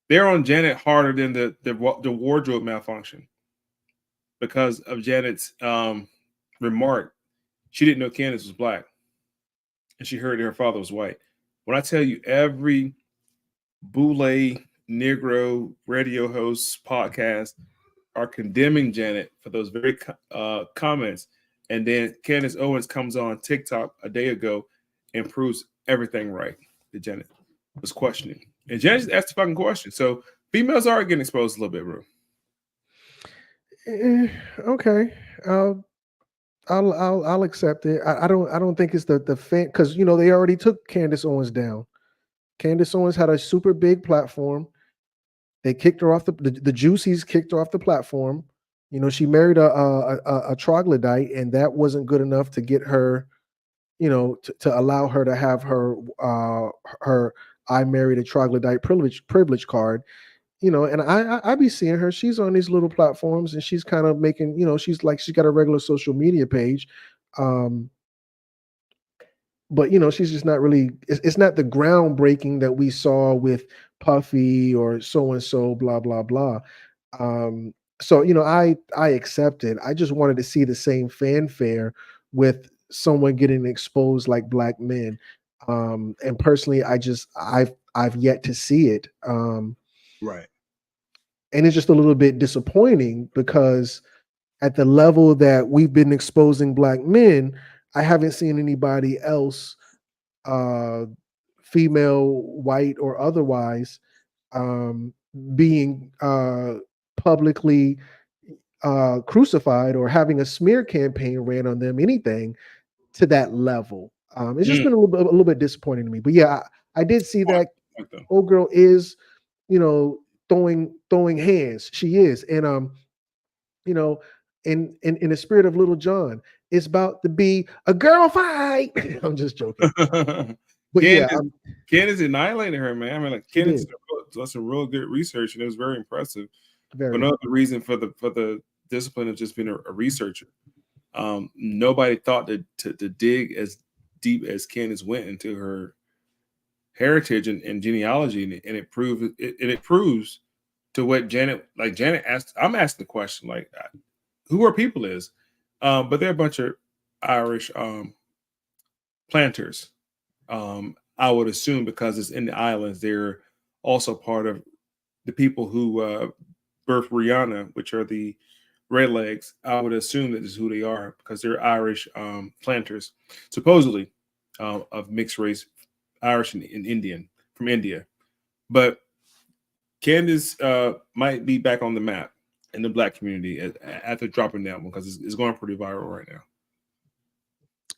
They're on Janet harder than the wardrobe malfunction because of Janet's remark. She didn't know Candace was black, and she heard that her father was white. When I tell you, every boule Negro radio hosts podcast are condemning Janet for those very comments, and then Candace Owens comes on TikTok a day ago and proves everything right that Janet was questioning, and Janet just asked the fucking question. So females are getting exposed a little bit, bro. Okay, I'll accept it. I don't think it's the fan, because they already took Candace Owens down. Candace Owens had a super big platform. They kicked her off the Juicies kicked her off the platform. She married a troglodyte, and that wasn't good enough to get her, to allow her to have her I married a troglodyte privilege card. And I be seeing her. She's on these little platforms, and she's kind of making, she's got a regular social media page. But she's just not really. It's not the groundbreaking that we saw with Puffy or so and so, blah blah blah. So I accept it. I just wanted to see the same fanfare with someone getting exposed like black men. And personally, I've yet to see it. Right. And it's just a little bit disappointing because at the level that we've been exposing black men, I haven't seen anybody else, female, white, or otherwise, being publicly crucified or having a smear campaign ran on them, anything to that level. It's just been a little bit disappointing to me. But yeah, I did see that old girl is, throwing hands. She is, and in the spirit of Little John, it's about to be a girl fight. I'm just joking. But Candace annihilated her, man. I mean, like Candace did some real good research, and it was very impressive. But another reason for the discipline of just being a researcher. Nobody thought to dig as deep as Candace went into her heritage and genealogy, and it proves to what Janet asked. I'm asking the question, like, who our people is, but they're a bunch of Irish planters. I would assume because it's in the islands, they're also part of the people who birthed Rihanna, which are the redlegs. I would assume that is who they are because they're Irish planters, supposedly of mixed race, Irish and Indian from India. But Candace might be back on the map in the black community after dropping that one because it's going pretty viral right now.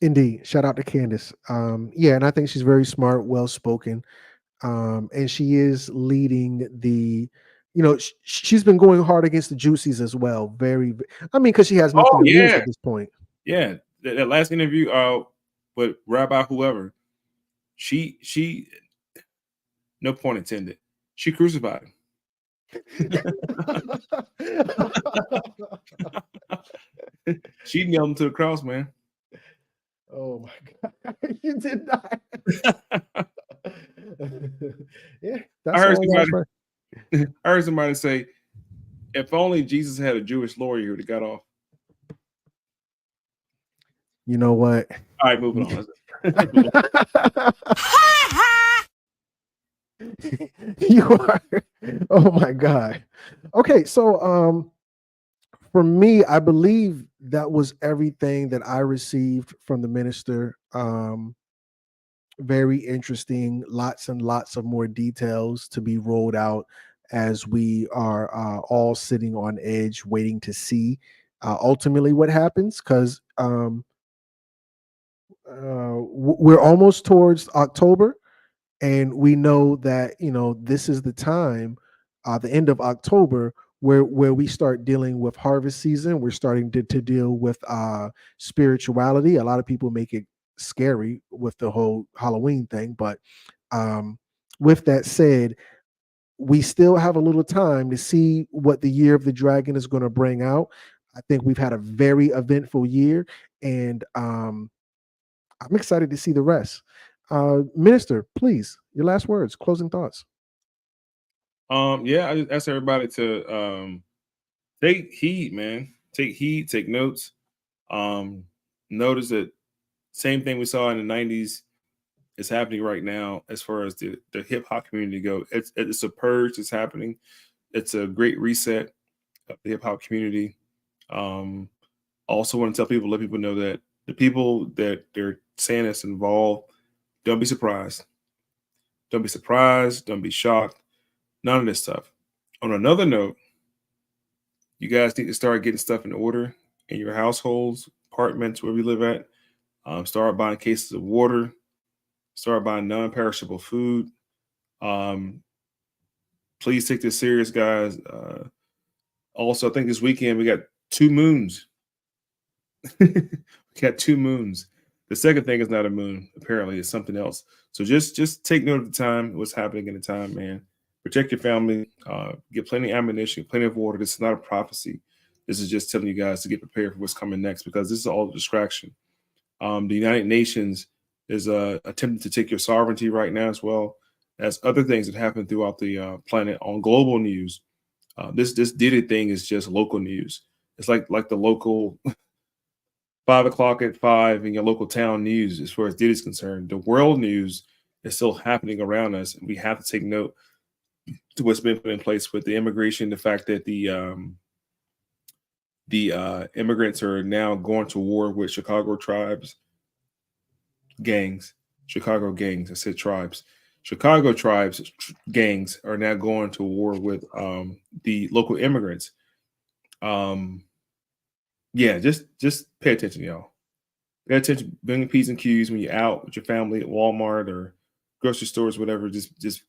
Indeed. Shout out to Candace. Yeah, and I think she's very smart, well-spoken. And she is leading the, she's been going hard against the Juicies as well. Because she has nothing to lose at this point. Yeah. That last interview with Rabbi whoever, she no point intended, she crucified him. She nailed him to the cross, man. Oh my God. You did not. Yeah, I heard somebody say, if only Jesus had a Jewish lawyer, he would have got off. You know what? All right, moving on. You are. Oh my God. Okay, so for me, I believe that was everything that I received from the minister. Very interesting. Lots and lots of more details to be rolled out as we are all sitting on edge, waiting to see ultimately what happens. Because we're almost towards October, and we know that this is the time, the end of October, where we start dealing with harvest season. We're starting to deal with spirituality. A lot of people make it scary with the whole Halloween thing, but with that said, we still have a little time to see what the year of the dragon is going to bring out. I think we've had a very eventful year, and I'm excited to see the rest. Minister, please, your last words, closing thoughts. Yeah, I just ask everybody to take heed, man. Take heed, take notes. Notice that same thing we saw in the 90s is happening right now as far as the hip hop community go. It's a purge that's happening. It's a great reset of the hip hop community. Also want to tell people, let people know that the people that they're saying that's involved, don't be surprised. Don't be surprised. Don't be shocked. None of this stuff. On another note, you guys need to start getting stuff in order in your households, apartments, wherever you live at. Start buying cases of water. Start buying non-perishable food. Please take this serious, guys. Also, I think this weekend we got 2 moons. We got 2 moons. The second thing is not a moon. Apparently, it's something else. So just take note of the time, what's happening in the time, man. Protect your family. Get plenty of ammunition, plenty of water. This is not a prophecy. This is just telling you guys to get prepared for what's coming next, because this is all a distraction. The United Nations is attempting to take your sovereignty right now, as well as other things that happen throughout the planet on global news. This Diddy thing is just local news. It's like the local 5 o'clock at 5 in your local town news, as far as Diddy's concerned. The world news is still happening around us, and we have to take note to what's been put in place with the immigration, the fact that the immigrants are now going to war with Chicago gangs. I said tribes. Chicago tribes gangs are now going to war with the local immigrants. Yeah, just pay attention, y'all. Pay attention, bring P's and Q's when you're out with your family at Walmart or grocery stores, whatever. Just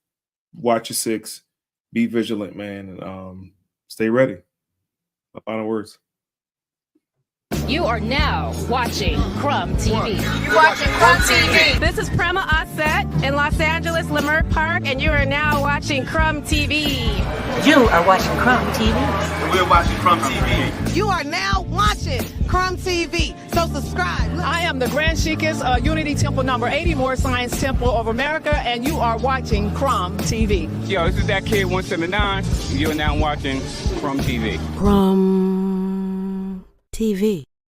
watch your 6, be vigilant, man, and stay ready. My final words. You are now watching Crumb TV. You're watching Crumb TV. This is Prema Asset in Los Angeles, Leimert Park, and you are now watching Crumb TV. You are watching Crumb TV. We're watching Crumb TV. You are now watching Crumb TV. So subscribe. I am the Grand Sheikess, Unity Temple number 80, More Science Temple of America, and you are watching Crumb TV. Yo, this is that kid 179. You're now watching Crumb TV. Crumb TV.